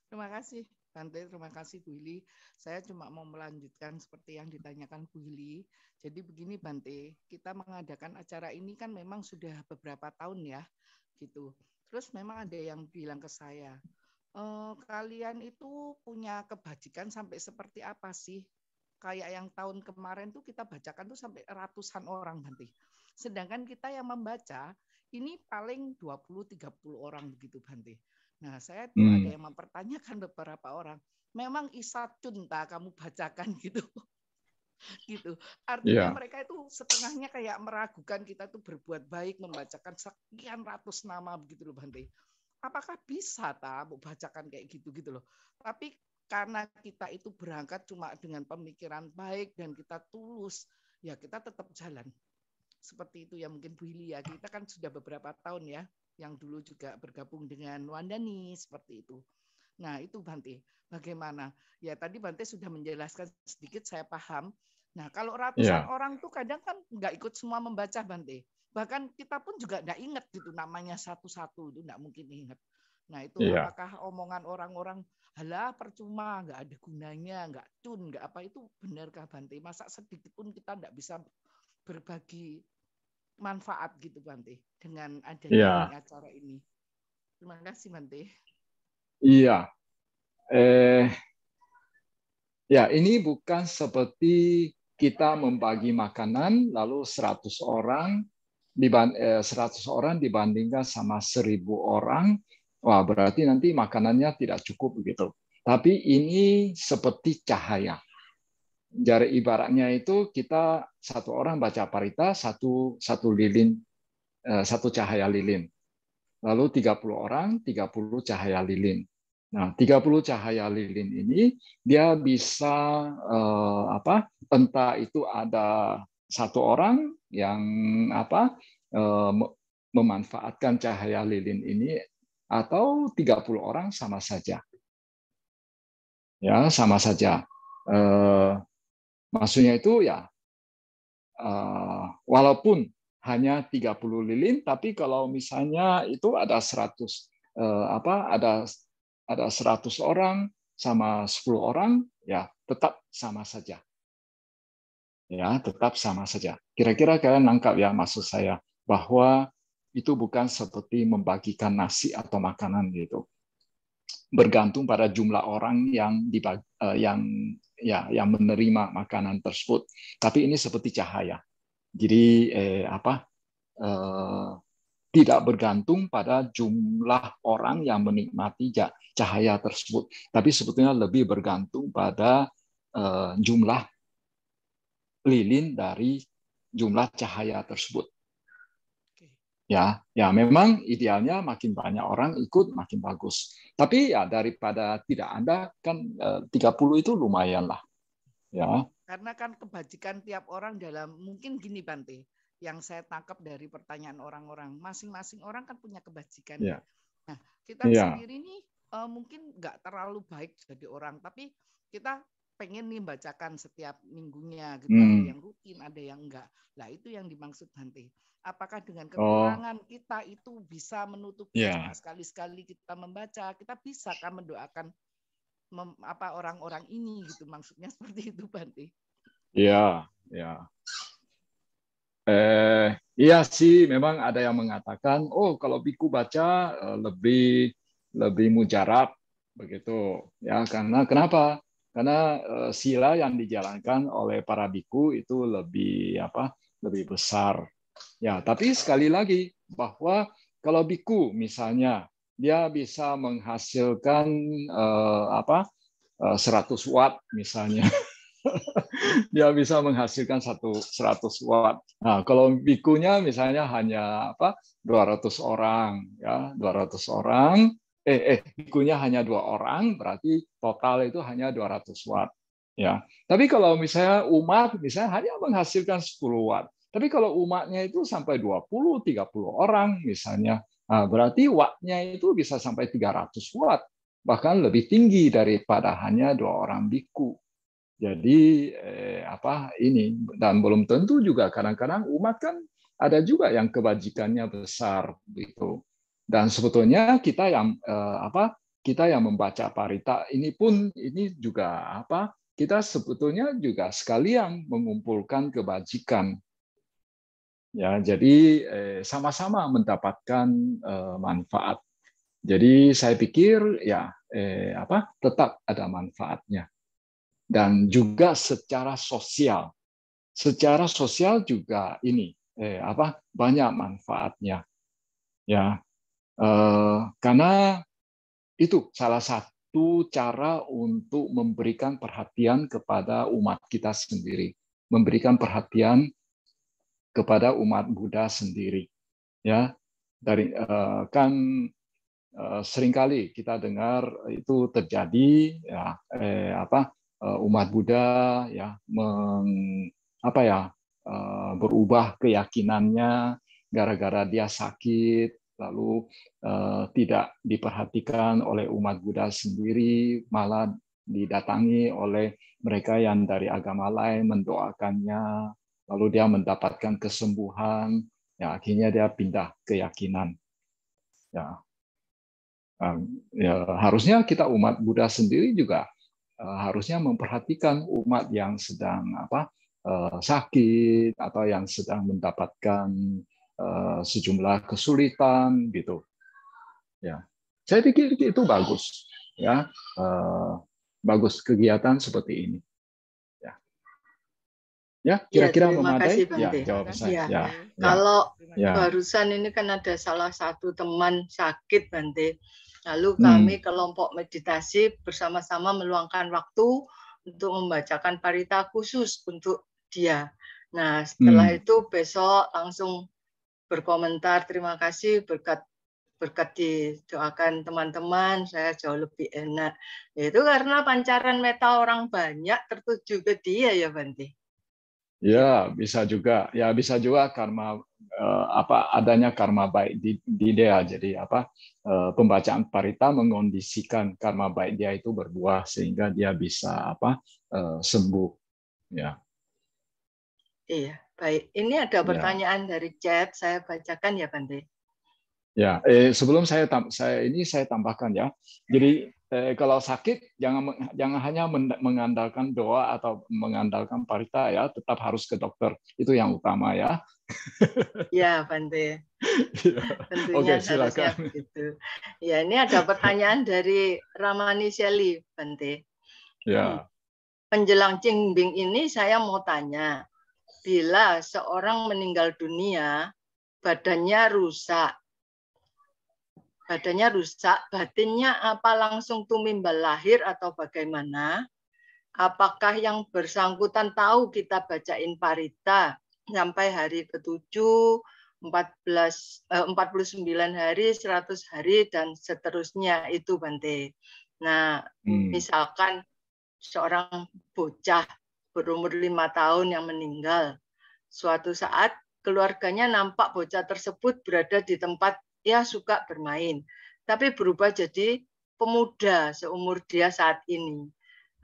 Terima kasih, Bante. Terima kasih, Bu Lili. Saya cuma mau melanjutkan seperti yang ditanyakan Bu Lili. Jadi begini, Bante, kita mengadakan acara ini kan memang sudah beberapa tahun ya, gitu. Terus memang ada yang bilang ke saya, Kalian itu punya kebajikan sampai seperti apa sih? Kayak yang tahun kemarin tuh kita bacakan tuh sampai ratusan orang nanti. Sedangkan kita yang membaca ini paling 20-30 orang begitu Bante. Nah, saya tuh ada yang mempertanyakan beberapa orang, memang isatun tak kamu bacakan gitu. Gitu. Artinya mereka itu setengahnya kayak meragukan kita tuh berbuat baik membacakan sekian ratus nama begitu loh Bante. Apakah bisa mau bacakan kayak gitu gitu loh. Tapi karena kita itu berangkat cuma dengan pemikiran baik dan kita tulus, ya kita tetap jalan. Seperti itu ya mungkin Bu Hili ya. Kita kan sudah beberapa tahun ya, yang dulu juga bergabung dengan Wandani seperti itu. Nah itu Bante, bagaimana? Ya tadi Bante sudah menjelaskan sedikit, saya paham. Nah kalau ratusan orang tuh kadang kan nggak ikut semua membaca Bante. Bahkan kita pun juga nggak ingat gitu namanya satu-satu, itu nggak mungkin ingat. Nah itu apakah omongan orang-orang halah percuma, nggak ada gunanya, nggak cun, nggak apa, itu benarkah Bante? Masa sedikit pun kita nggak bisa berbagi manfaat gitu Bante dengan adanya ini, acara ini. Terima kasih Bante. Iya. Ya, ini bukan seperti kita membagi makanan lalu 100 orang 100 orang dibandingkan sama 1000 orang. Wah, berarti nanti makanannya tidak cukup begitu. Tapi ini seperti cahaya. Jadi ibaratnya itu kita satu orang baca parita, satu lilin, satu cahaya lilin. Lalu 30 orang, 30 cahaya lilin. Nah, 30 cahaya lilin ini dia bisa entah itu ada satu orang yang memanfaatkan cahaya lilin ini atau 30 orang sama saja. Ya, sama saja. Maksudnya itu ya walaupun hanya 30 lilin, tapi kalau misalnya itu ada 100 ada 100 orang sama 10 orang, ya tetap sama saja. Ya, tetap sama saja. Kira-kira kalian nangkap ya maksud saya, bahwa itu bukan seperti membagikan nasi atau makanan gitu. Bergantung pada jumlah orang yang menerima makanan tersebut. Tapi ini seperti cahaya. Jadi tidak bergantung pada jumlah orang yang menikmati cahaya tersebut, tapi sebetulnya lebih bergantung pada jumlah lilin dari jumlah cahaya tersebut. Ya, memang idealnya makin banyak orang ikut makin bagus. Tapi ya daripada tidak ada kan 30 itu lumayan lah. Ya. Karena kan kebajikan tiap orang dalam, mungkin gini Bante, yang saya tangkap dari pertanyaan orang-orang, masing-masing orang kan punya kebajikan. Yeah. Nah, kita sendiri nih mungkin nggak terlalu baik jadi orang, tapi kita pengen nih bacakan setiap minggunya, gitu. Ada yang rutin, ada yang enggak. Lah itu yang dimaksud Bante. Apakah dengan kekurangan kita itu bisa menutupi cuma sekali-sekali kita membaca, kita bisa kan mendoakan orang-orang ini gitu, maksudnya seperti itu Bante. Iya, ya. Iya sih, memang ada yang mengatakan, oh kalau biku baca lebih mujarab begitu, ya karena kenapa? Karena sila yang dijalankan oleh para biku itu lebih besar. Ya, tapi sekali lagi bahwa kalau biku misalnya dia bisa menghasilkan 100 watt misalnya. Dia bisa menghasilkan 100 watt. Nah, kalau bikunya misalnya hanya 200 orang, ya 200 orang. Bikunya hanya 2 orang, berarti total itu hanya 200 watt. Ya. Tapi kalau misalnya umat misalnya hanya menghasilkan 10 watt. Tapi kalau umatnya itu sampai 20-30 orang misalnya, nah, berarti wattnya itu bisa sampai 300 watt. Bahkan lebih tinggi daripada hanya 2 orang biku. Jadi ini dan belum tentu juga kadang-kadang umat kan ada juga yang kebajikannya besar gitu. Dan sebetulnya kita yang membaca parita ini pun ini juga kita sebetulnya juga sekalian mengumpulkan kebajikan. Ya, jadi sama-sama mendapatkan manfaat. Jadi saya pikir ya tetap ada manfaatnya. Dan juga secara sosial juga ini banyak manfaatnya, ya. Karena itu salah satu cara untuk memberikan perhatian kepada umat kita sendiri, memberikan perhatian kepada umat Buddha sendiri, ya. Dari seringkali kita dengar itu terjadi, ya, umat Buddha ya berubah keyakinannya gara-gara dia sakit, lalu tidak diperhatikan oleh umat Buddha sendiri, malah didatangi oleh mereka yang dari agama lain mendoakannya, lalu dia mendapatkan kesembuhan, ya akhirnya dia pindah keyakinan. Ya, harusnya kita umat Buddha sendiri juga harusnya memperhatikan umat yang sedang sakit atau yang sedang mendapatkan sejumlah kesulitan gitu. Ya, saya pikir itu bagus, ya, bagus kegiatan seperti ini. Ya, kira-kira memadai. Ya, jawab saya. Ya. Kalau barusan ini kan ada salah satu teman sakit, Bante. Lalu kami kelompok meditasi bersama-sama meluangkan waktu untuk membacakan parita khusus untuk dia. Nah, setelah itu besok langsung berkomentar, terima kasih berkat didoakan teman-teman, saya jauh lebih enak. Itu karena pancaran meta orang banyak tertuju ke dia ya, Bante. Ya, bisa juga. Ya, bisa juga karma adanya karma baik di dia. Jadi pembacaan parita mengondisikan karma baik dia itu berbuah sehingga dia bisa sembuh. Ya. Iya, baik. Ini ada pertanyaan dari chat, saya bacakan ya, Bante. Ya, sebelum saya tambahkan ya. Jadi kalau sakit jangan hanya mengandalkan doa atau mengandalkan parita ya, tetap harus ke dokter. Itu yang utama ya. Ya, Bante. Oke, Tentunya silakan. harusnya begitu. Ya, ini ada pertanyaan dari Ramani Seli, Bante. Ya. Menjelang Cingbing ini saya mau tanya, bila seorang meninggal dunia, badannya rusak, batinnya apa langsung tumimbal lahir atau bagaimana? Apakah yang bersangkutan tahu kita bacain parita sampai hari ke-7, 49 hari, 100 hari, dan seterusnya itu, Bante. Nah, misalkan seorang bocah berumur 5 tahun yang meninggal, suatu saat keluarganya nampak bocah tersebut berada di tempat ia suka bermain, tapi berubah jadi pemuda seumur dia saat ini.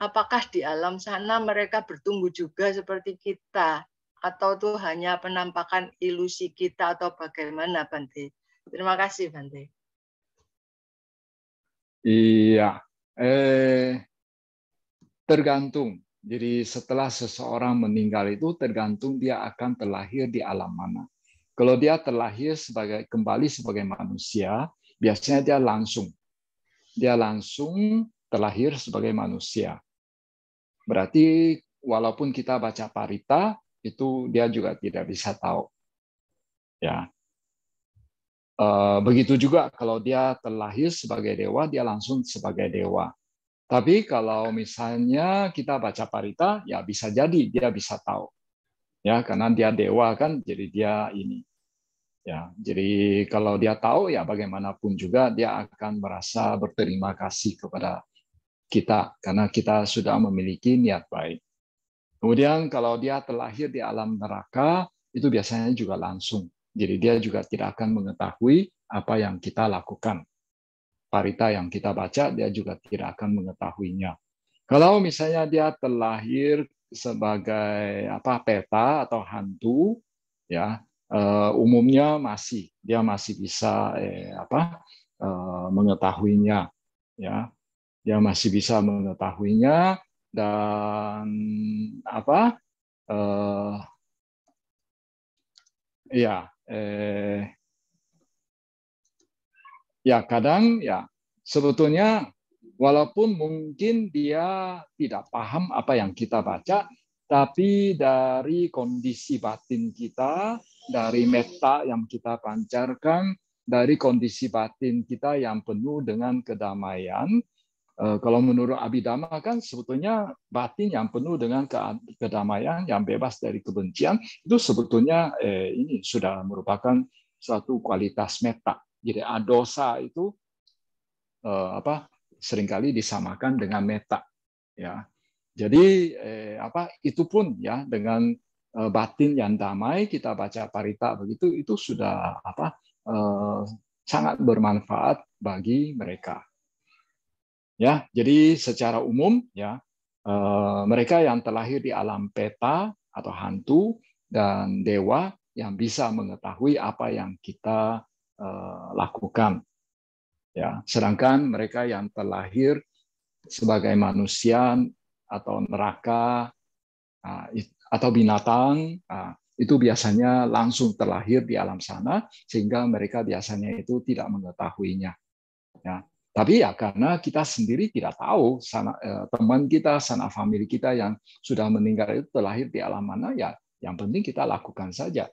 Apakah di alam sana mereka bertumbuh juga seperti kita? Atau itu hanya penampakan ilusi kita atau bagaimana, Bante? Terima kasih, Bante. Iya, tergantung. Jadi setelah seseorang meninggal itu tergantung dia akan terlahir di alam mana. Kalau dia terlahir kembali sebagai manusia, biasanya dia langsung terlahir sebagai manusia. Berarti walaupun kita baca parita, itu dia juga tidak bisa tahu. Ya. Begitu juga kalau dia terlahir sebagai dewa, dia langsung sebagai dewa. Tapi kalau misalnya kita baca parita, ya bisa jadi dia bisa tahu. Ya, karena dia dewa kan, jadi dia ini. Ya, jadi kalau dia tahu ya bagaimanapun juga dia akan merasa berterima kasih kepada kita karena kita sudah memiliki niat baik. Kemudian kalau dia terlahir di alam neraka itu biasanya juga langsung. Jadi dia juga tidak akan mengetahui apa yang kita lakukan. Parita yang kita baca dia juga tidak akan mengetahuinya. Kalau misalnya dia terlahir sebagai peta atau hantu, ya umumnya dia masih bisa mengetahuinya, ya dia masih bisa mengetahuinya dan ya kadang ya sebetulnya Walaupun mungkin dia tidak paham apa yang kita baca, tapi dari kondisi batin kita, dari metta yang kita pancarkan, dari kondisi batin kita yang penuh dengan kedamaian. Kalau menurut Abhidhamma kan sebetulnya batin yang penuh dengan kedamaian, yang bebas dari kebencian, itu sebetulnya ini sudah merupakan suatu kualitas metta. Jadi adosa itu seringkali disamakan dengan metta, ya. Jadi itu pun ya dengan batin yang damai kita baca parita begitu, itu sudah sangat bermanfaat bagi mereka. Ya, jadi secara umum ya mereka yang terlahir di alam peta atau hantu dan dewa yang bisa mengetahui apa yang kita lakukan. Ya, sedangkan mereka yang terlahir sebagai manusia atau neraka atau binatang itu biasanya langsung terlahir di alam sana sehingga mereka biasanya itu tidak mengetahuinya. Ya. Tapi ya karena kita sendiri tidak tahu teman kita, sanak famili kita yang sudah meninggal itu terlahir di alam mana, ya yang penting kita lakukan saja.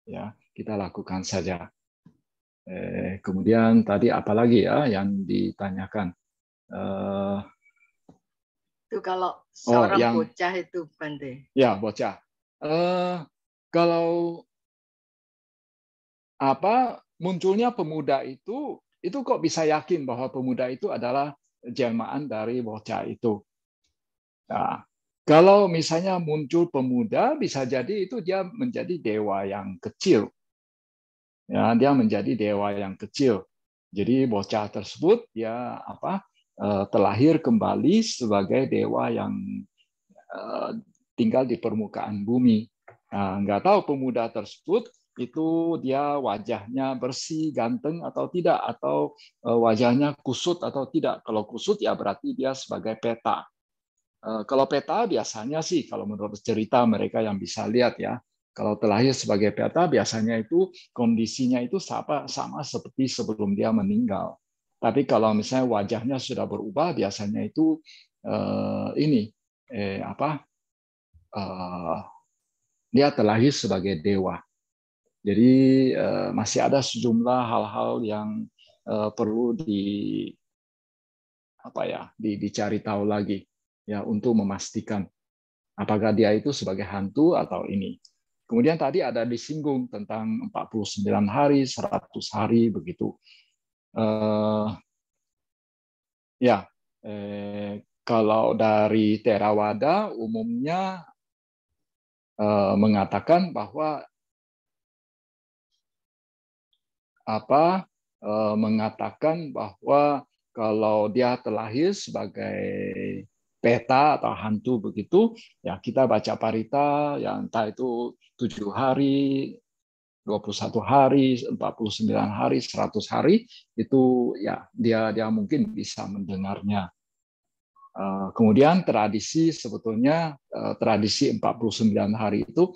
Ya, kita lakukan saja. Kemudian tadi apalagi ya yang ditanyakan? Itu kalau seorang bocah itu, Bante. Ya, bocah. Kalau munculnya pemuda itu kok bisa yakin bahwa pemuda itu adalah jelmaan dari bocah itu? Nah, kalau misalnya muncul pemuda, bisa jadi itu dia menjadi dewa yang kecil. Ya, dia menjadi dewa yang kecil. Jadi bocah tersebut dia terlahir kembali sebagai dewa yang tinggal di permukaan bumi. Nah, nggak tahu pemuda tersebut itu dia wajahnya bersih, ganteng atau tidak, atau wajahnya kusut atau tidak. Kalau kusut ya berarti dia sebagai peta. Kalau peta biasanya sih, kalau menurut cerita mereka yang bisa lihat ya, kalau terlahir sebagai peta biasanya itu kondisinya itu sama seperti sebelum dia meninggal. Tapi kalau misalnya wajahnya sudah berubah, biasanya itu dia terlahir sebagai dewa. Jadi masih ada sejumlah hal-hal yang perlu dicari tahu lagi ya untuk memastikan apakah dia itu sebagai hantu atau ini. Kemudian tadi ada disinggung tentang 49 hari, 100 hari begitu. Kalau dari Theravada umumnya mengatakan bahwa kalau dia terlahir sebagai peta atau hantu begitu, ya kita baca parita yang entah itu 7 hari, 21 hari, 49 hari, 100 hari, itu ya dia mungkin bisa mendengarnya. Kemudian tradisi sebetulnya tradisi 49 hari itu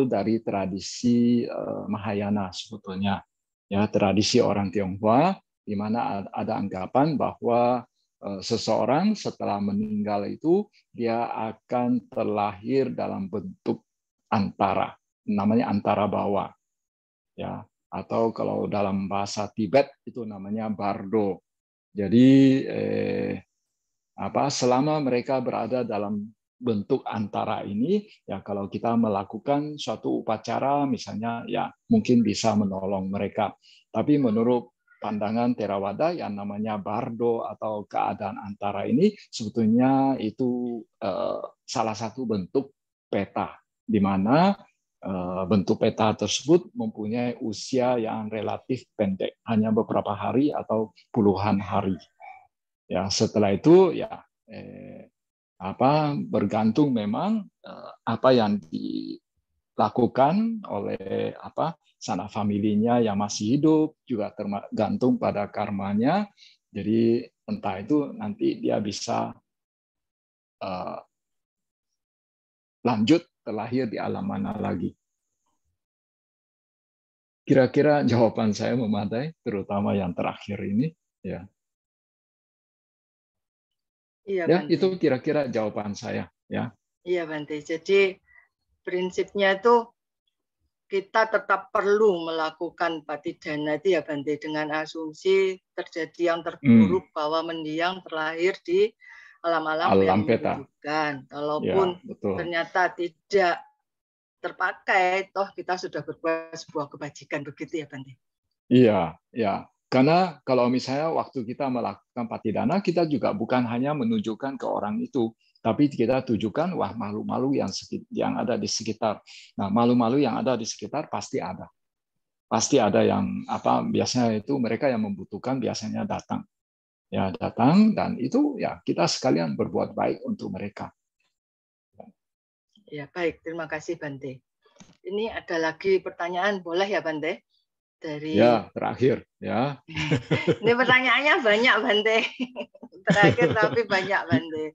dari tradisi Mahayana sebetulnya. Ya, tradisi orang Tionghoa di mana ada anggapan bahwa seseorang setelah meninggal itu dia akan terlahir dalam bentuk antara, namanya antara bawa. Ya, atau kalau dalam bahasa Tibet itu namanya bardo. Jadi selama mereka berada dalam bentuk antara ini, ya kalau kita melakukan suatu upacara misalnya, ya mungkin bisa menolong mereka. Tapi menurut pandangan Theravada yang namanya bardo atau keadaan antara ini sebetulnya itu salah satu bentuk peta, di mana bentuk peta tersebut mempunyai usia yang relatif pendek, hanya beberapa hari atau puluhan hari. Ya, setelah itu ya bergantung memang apa yang dilakukan oleh sanak familinya yang masih hidup, juga tergantung pada karmanya. Jadi entah itu nanti dia bisa lanjut terlahir di alam mana lagi. Kira-kira jawaban saya memadai, terutama yang terakhir ini, ya. Iya, Ya, Bante. itu kira-kira jawaban saya. Ya. Iya, Bante. Jadi prinsipnya itu kita tetap perlu melakukan patidana itu ya, Bante, dengan asumsi terjadi yang terburuk bahwa mendiang terlahir di alam-alam yang Alam peta. menyejukkan. Walaupun Ya, betul. ternyata tidak terpakai, toh kita sudah berbuat sebuah kebajikan, begitu ya, Bante? Iya, ya. Karena kalau misalnya waktu kita melakukan patidana, kita juga bukan hanya menunjukkan ke orang itu, tapi kita tujukan wah malu-malu yang ada di sekitar. Nah, malu-malu yang ada di sekitar pasti ada. Pasti ada yang biasanya itu mereka yang membutuhkan biasanya datang. Ya, datang dan itu ya kita sekalian berbuat baik untuk mereka. Ya, baik. Terima kasih, Bante. Ini ada lagi pertanyaan, boleh ya, Bante? Dari Ya, terakhir ya. Ini pertanyaannya banyak, Bante. Terakhir tapi banyak, Bante.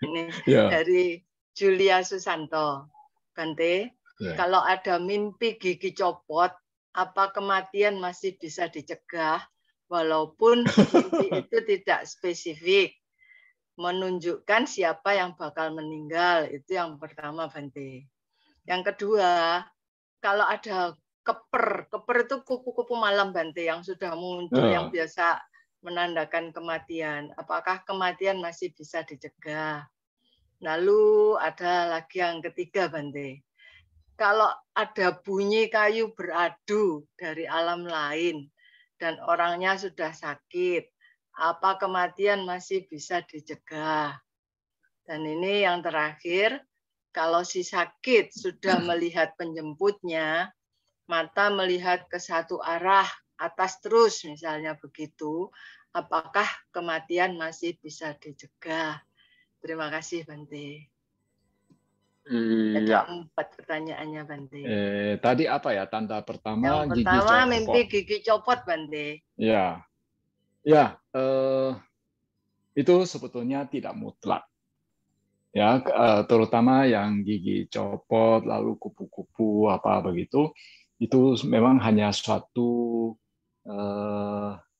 Ini Ya. dari Julia Susanto. Bante, Ya. kalau ada mimpi gigi copot, apa kematian masih bisa dicegah walaupun mimpi itu tidak spesifik menunjukkan siapa yang bakal meninggal? Itu yang pertama, Bante. Yang kedua, kalau ada keper itu kupu-kupu malam, Bante, yang sudah muncul, yang biasa menandakan kematian. Apakah kematian masih bisa dicegah? Lalu ada lagi yang ketiga, Bante. Kalau ada bunyi kayu beradu dari alam lain dan orangnya sudah sakit, apa kematian masih bisa dicegah? Dan ini yang terakhir, kalau si sakit sudah melihat penjemputnya, mata melihat ke satu arah, atas terus misalnya begitu, apakah kematian masih bisa dicegah? Terima kasih, Bante. Iya. Ada 4 pertanyaannya, Bante. Tadi apa ya tanda pertama? Yang Gigi pertama copot. mimpi gigi copot, Bante. Ya, ya. Itu sebetulnya tidak mutlak. Ya, terutama yang gigi copot lalu kupu-kupu apa begitu, itu memang hanya suatu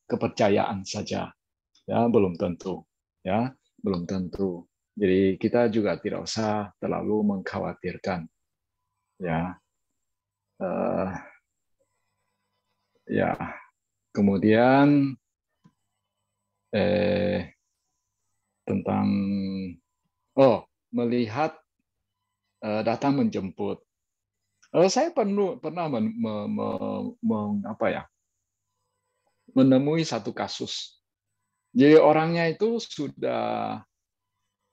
kepercayaan saja. Ya, belum tentu. Ya, belum tentu. Jadi kita juga tidak usah terlalu mengkhawatirkan. Ya. Ya, kemudian tentang melihat datang menjemput. Saya pernah menemui satu kasus. Jadi orangnya itu sudah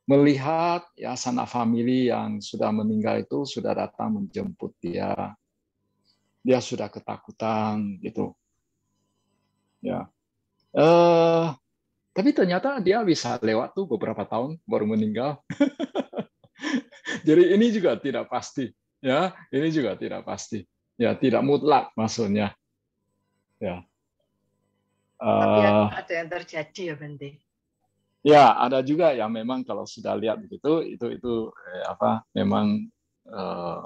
melihat ya sanak famili yang sudah meninggal itu sudah datang menjemput dia. Dia sudah ketakutan gitu. Ya. Tapi ternyata dia bisa lewat tuh beberapa tahun baru meninggal. Jadi ini juga tidak pasti, ya. Ini juga tidak pasti, ya. Tidak mutlak maksudnya, ya. Tapi ada yang terjadi ya, Bante. Ya, ada juga yang memang kalau sudah lihat begitu, itu memang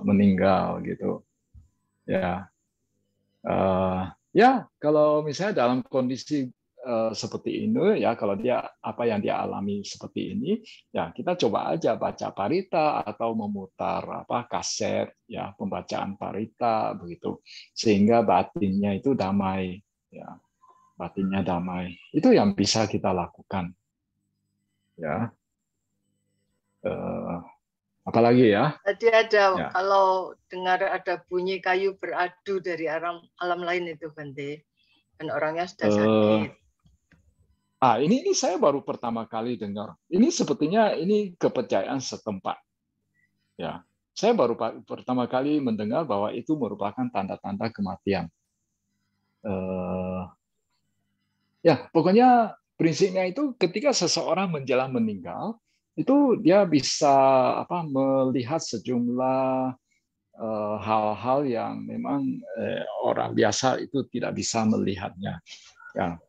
meninggal gitu, ya. Ya, kalau misalnya dalam kondisi seperti ini, ya kalau dia apa yang dia alami seperti ini, ya kita coba aja baca parita atau memutar kaset ya pembacaan parita begitu, sehingga batinnya itu damai, ya batinnya damai. Itu yang bisa kita lakukan, ya. Apalagi ya? Tadi ada Ya. kalau dengar ada bunyi kayu beradu dari alam lain itu, Bante, dan orangnya sudah sakit. Ini saya baru pertama kali dengar. Ini sepertinya ini kepercayaan setempat. Ya, saya baru pertama kali mendengar bahwa itu merupakan tanda-tanda kematian. Ya, pokoknya prinsipnya itu ketika seseorang menjelang meninggal, itu dia bisa melihat sejumlah hal-hal yang memang orang biasa itu tidak bisa melihatnya. Ya,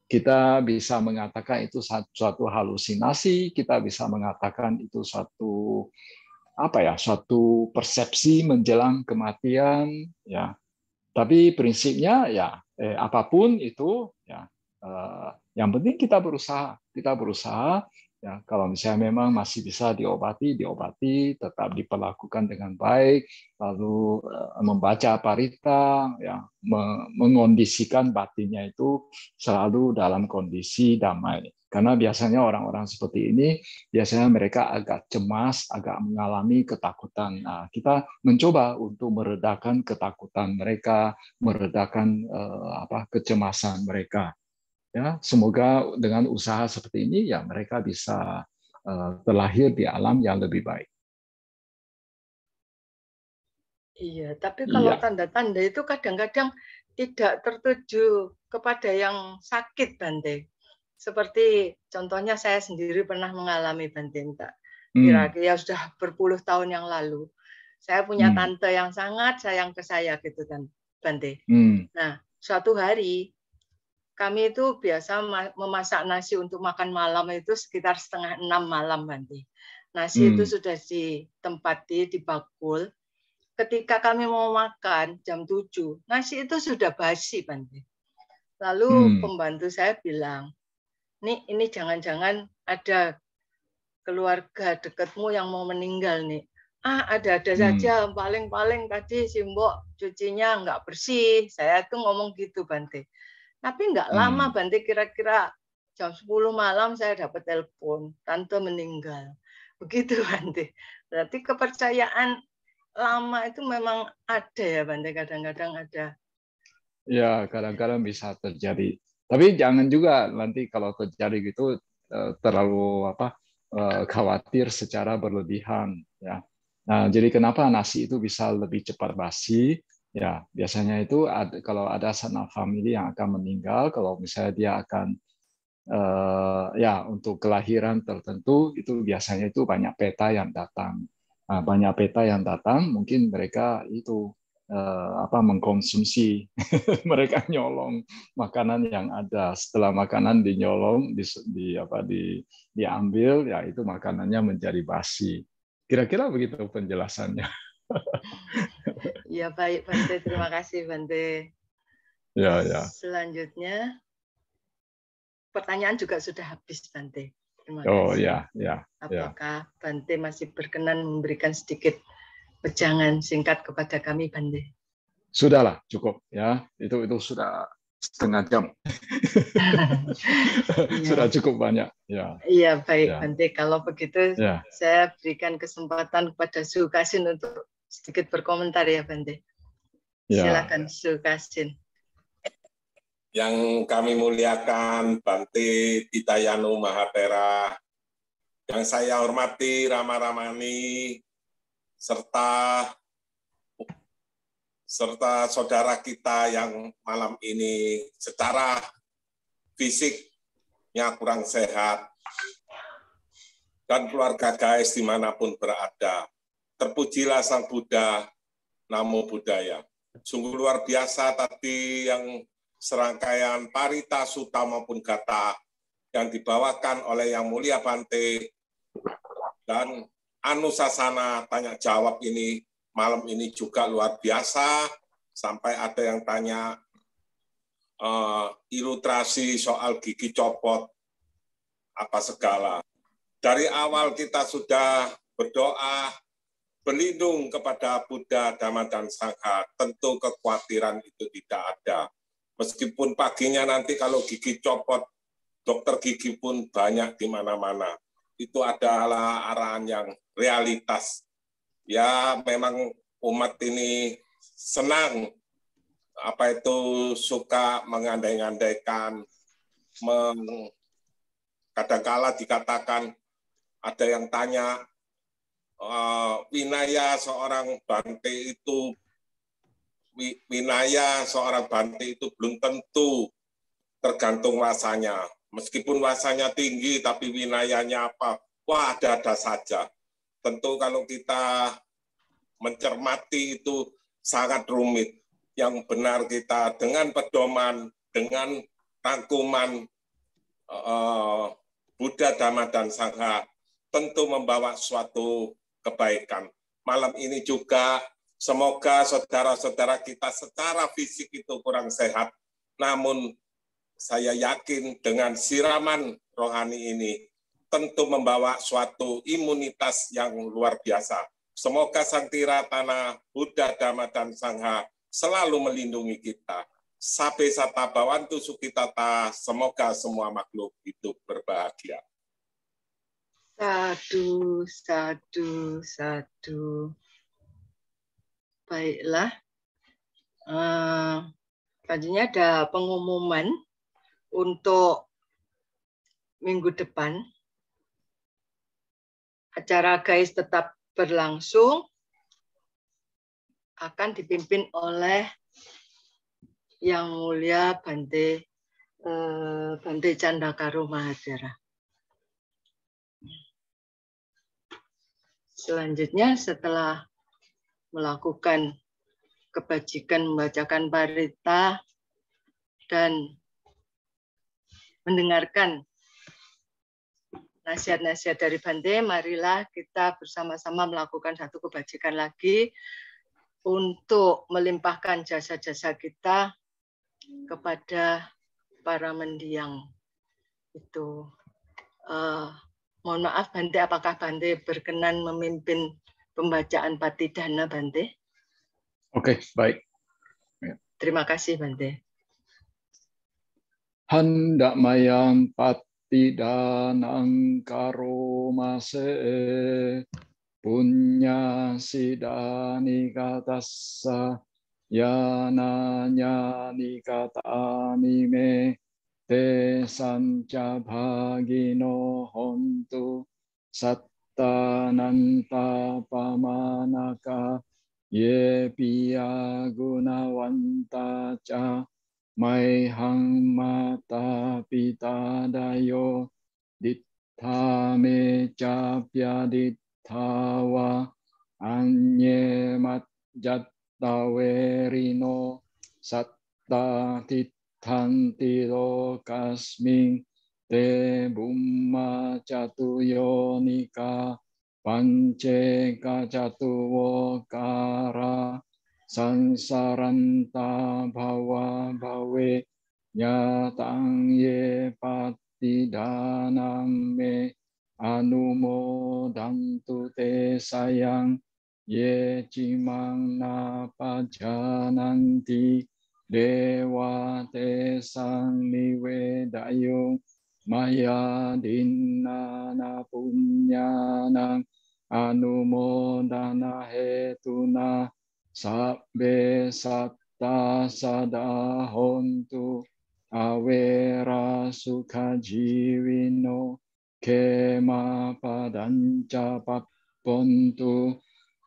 kita bisa mengatakan itu suatu halusinasi, kita bisa mengatakan itu suatu persepsi menjelang kematian, ya. Tapi prinsipnya ya apapun itu, ya yang penting kita berusaha Ya, kalau misalnya memang masih bisa diobati, tetap diperlakukan dengan baik, lalu membaca parita, ya, mengondisikan batinnya itu selalu dalam kondisi damai. Karena biasanya orang-orang seperti ini, biasanya mereka agak cemas, agak mengalami ketakutan. Nah, kita mencoba untuk meredakan ketakutan mereka, meredakan kecemasan mereka. Ya, semoga dengan usaha seperti ini ya mereka bisa terlahir di alam yang lebih baik. Iya, tapi kalau Iya. tanda-tanda itu kadang-kadang tidak tertuju kepada yang sakit, Bante. Seperti contohnya saya sendiri pernah mengalami, Bante. Kira-kira sudah berpuluh tahun yang lalu. Saya punya tante yang sangat sayang ke saya gitu kan, Bante. Nah, suatu hari kami itu biasa memasak nasi untuk makan malam itu sekitar 5:30 malam, Bante. Nasi itu sudah ditempati di bakul. Ketika kami mau makan jam 7, nasi itu sudah basi, Bante. Lalu pembantu saya bilang, ini jangan-jangan ada keluarga dekatmu yang mau meninggal nih. Ada-ada saja, paling-paling tadi si Mbok cucinya nggak bersih. Saya tuh ngomong gitu, Bante. Tapi nggak lama, Bante, kira-kira jam 10 malam saya dapat telepon, tante meninggal. Begitu, Bante. Berarti kepercayaan lama itu memang ada ya, Bante, kadang-kadang ada. Ya, kadang-kadang bisa terjadi. Tapi jangan juga nanti kalau terjadi gitu terlalu khawatir secara berlebihan, ya. Nah, jadi kenapa nasi itu bisa lebih cepat basi? Ya, biasanya itu kalau ada sanak famili yang akan meninggal, kalau misalnya dia akan ya untuk kelahiran tertentu itu biasanya itu banyak peta yang datang. Nah, banyak peta yang datang, mungkin mereka itu mengkonsumsi, mereka nyolong makanan yang ada. Setelah makanan dinyolong, diambil, ya itu makanannya menjadi basi. Kira-kira begitu penjelasannya. Ya baik, Bante, terima kasih, Bante. Ya, ya. Selanjutnya pertanyaan juga sudah habis, Bante. Terima kasih. Oh ya, ya. Apakah Bante masih berkenan memberikan sedikit wejangan singkat kepada kami, Bante? Sudahlah, cukup ya. Itu sudah setengah jam. Sudah cukup banyak. Ya. Iya, baik, Ya. Bante. Kalau begitu, saya berikan kesempatan kepada Sukasin untuk sedikit berkomentar ya, Bante. Silakan, Sukasin. Yang kami muliakan Bante Titayanu Mahatera, yang saya hormati Rama Ramani, serta saudara kita yang malam ini secara fisiknya kurang sehat, dan keluarga guys dimanapun berada. Terpujilah Sang Buddha, Namo Buddhaya. Sungguh luar biasa tadi yang serangkaian parita, sutta maupun gata yang dibawakan oleh Yang Mulia Bante, dan anusasana tanya jawab ini malam ini juga luar biasa, sampai ada yang tanya ilustrasi soal gigi copot apa segala. Dari awal kita sudah berdoa berlindung kepada Buddha, Dhamma, dan Sangha, tentu kekhawatiran itu tidak ada. Meskipun paginya nanti kalau gigi copot, dokter gigi pun banyak di mana-mana. Itu adalah arahan yang realitas. Ya memang umat ini senang, suka mengandai-andaikan, kadang-kala dikatakan, ada yang tanya, winaya seorang Bante itu belum tentu, tergantung wasanya. Meskipun wasanya tinggi, tapi winayanya apa? Wah, ada-ada saja. Tentu kalau kita mencermati itu sangat rumit. Yang benar kita dengan pedoman, dengan rangkuman Buddha, Dhamma, dan Sangha, tentu membawa suatu kebaikan. Malam ini juga semoga saudara-saudara kita secara fisik itu kurang sehat, namun saya yakin dengan siraman rohani ini tentu membawa suatu imunitas yang luar biasa. Semoga Sang Tiratana, Buddha, Dhamma, dan Sangha selalu melindungi kita. Sabe sata bawantu sukitata, semoga semua makhluk hidup berbahagia. Sadu, sadu, sadu. Baiklah. Selanjutnya ada pengumuman untuk minggu depan. Acara GAIS tetap berlangsung, akan dipimpin oleh Yang Mulia Bante Candakaro Mahadhara. Selanjutnya setelah melakukan kebajikan membacakan parita dan mendengarkan nasihat-nasihat dari Bante, marilah kita bersama-sama melakukan satu kebajikan lagi untuk melimpahkan jasa-jasa kita kepada para mendiang. Itu. Mohon maaf Bante, apakah Bante berkenan memimpin pembacaan Patidhana, Bante? Oke, baik. Terima kasih, Bante. Hendak mayang Patidhanang karomase punya sidani katassa yananya nikatani me te sanca bhagino hontu sattananta pamanaka ye piya gunawanta ca maihang mata pita dayo dittha me ca pyaditthawa anye matjatta verino satta titthanti lokasming te bumma catu yonika panceka catu wokara sansaranta bhawa bhawe nyatang ye patidhanang me anumodantu te sayang ye cimang napajananti dewa te sang niwedayung maya dinana punyanang anumodana hetuna sabbe satta sada hontu awera sukha jivino kema padanca pappontu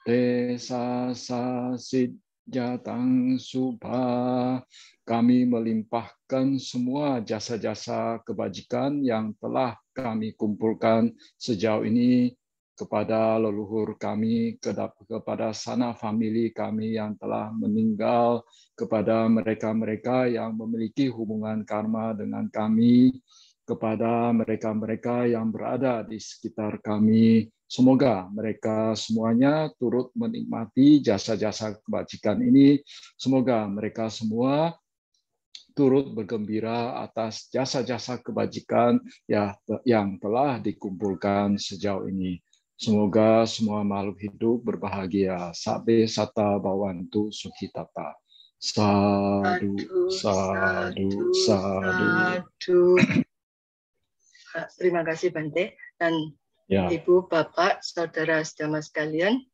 desa sasidjatang subha. Kami melimpahkan semua jasa-jasa kebajikan yang telah kami kumpulkan sejauh ini kepada leluhur kami, kepada sana famili kami yang telah meninggal, kepada mereka-mereka yang memiliki hubungan karma dengan kami, kepada mereka-mereka yang berada di sekitar kami. Semoga mereka semuanya turut menikmati jasa-jasa kebajikan ini. Semoga mereka semua turut bergembira atas jasa-jasa kebajikan yang telah dikumpulkan sejauh ini. Semoga semua makhluk hidup berbahagia. Sabbe sata bawantu sukhitata. Sadu, sadu, sadu. Terima kasih Bante dan ya. Ibu, Bapak, Saudara sedama sekalian.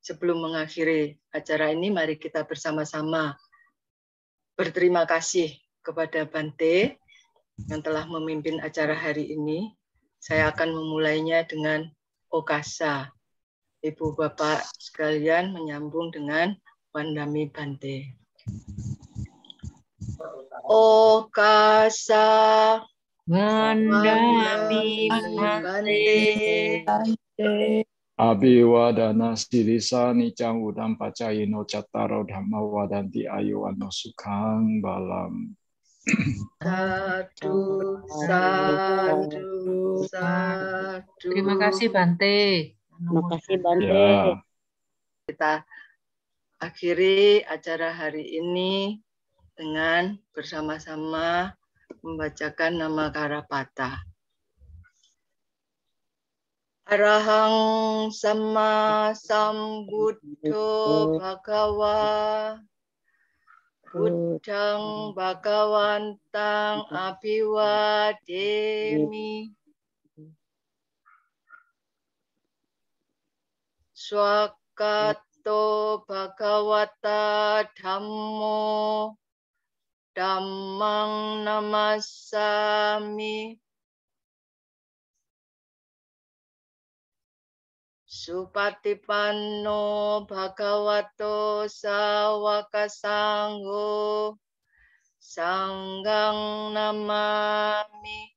Sebelum mengakhiri acara ini, mari kita bersama-sama berterima kasih kepada Bante yang telah memimpin acara hari ini. Saya akan memulainya dengan Okasa. Ibu Bapak sekalian menyambung dengan Wandami Bante. Okasa Wandami Bante. Abhiwadana silisa nicang udam pacayino cattaro dhamma wadanti ayuwano sukhang balam. Sadu, sadu, sadu. Terima kasih Bante. Terima kasih Bante. Ya. Kita akhiri acara hari ini dengan bersama-sama membacakan nama Karapata. Arahang Sama Sambuddho Bhagawa Buddhang Bhagawantang Abhiwademi Swakato Bhagawata Dhammo Dhammang Namassami Supatipanno Bhagavato Sawaka Sangho Sanggang Namami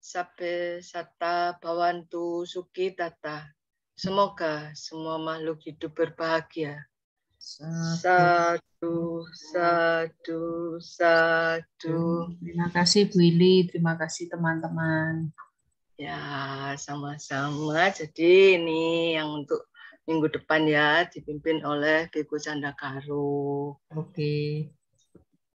Sabbe Satta Bhavantu Sukitata. Semoga semua makhluk hidup berbahagia. Sadu, sadu, sadu. Terima kasih Bu Ili, terima kasih teman-teman. Ya, sama-sama. Jadi ini yang untuk minggu depan ya, dipimpin oleh Biku Candakaro. Oke.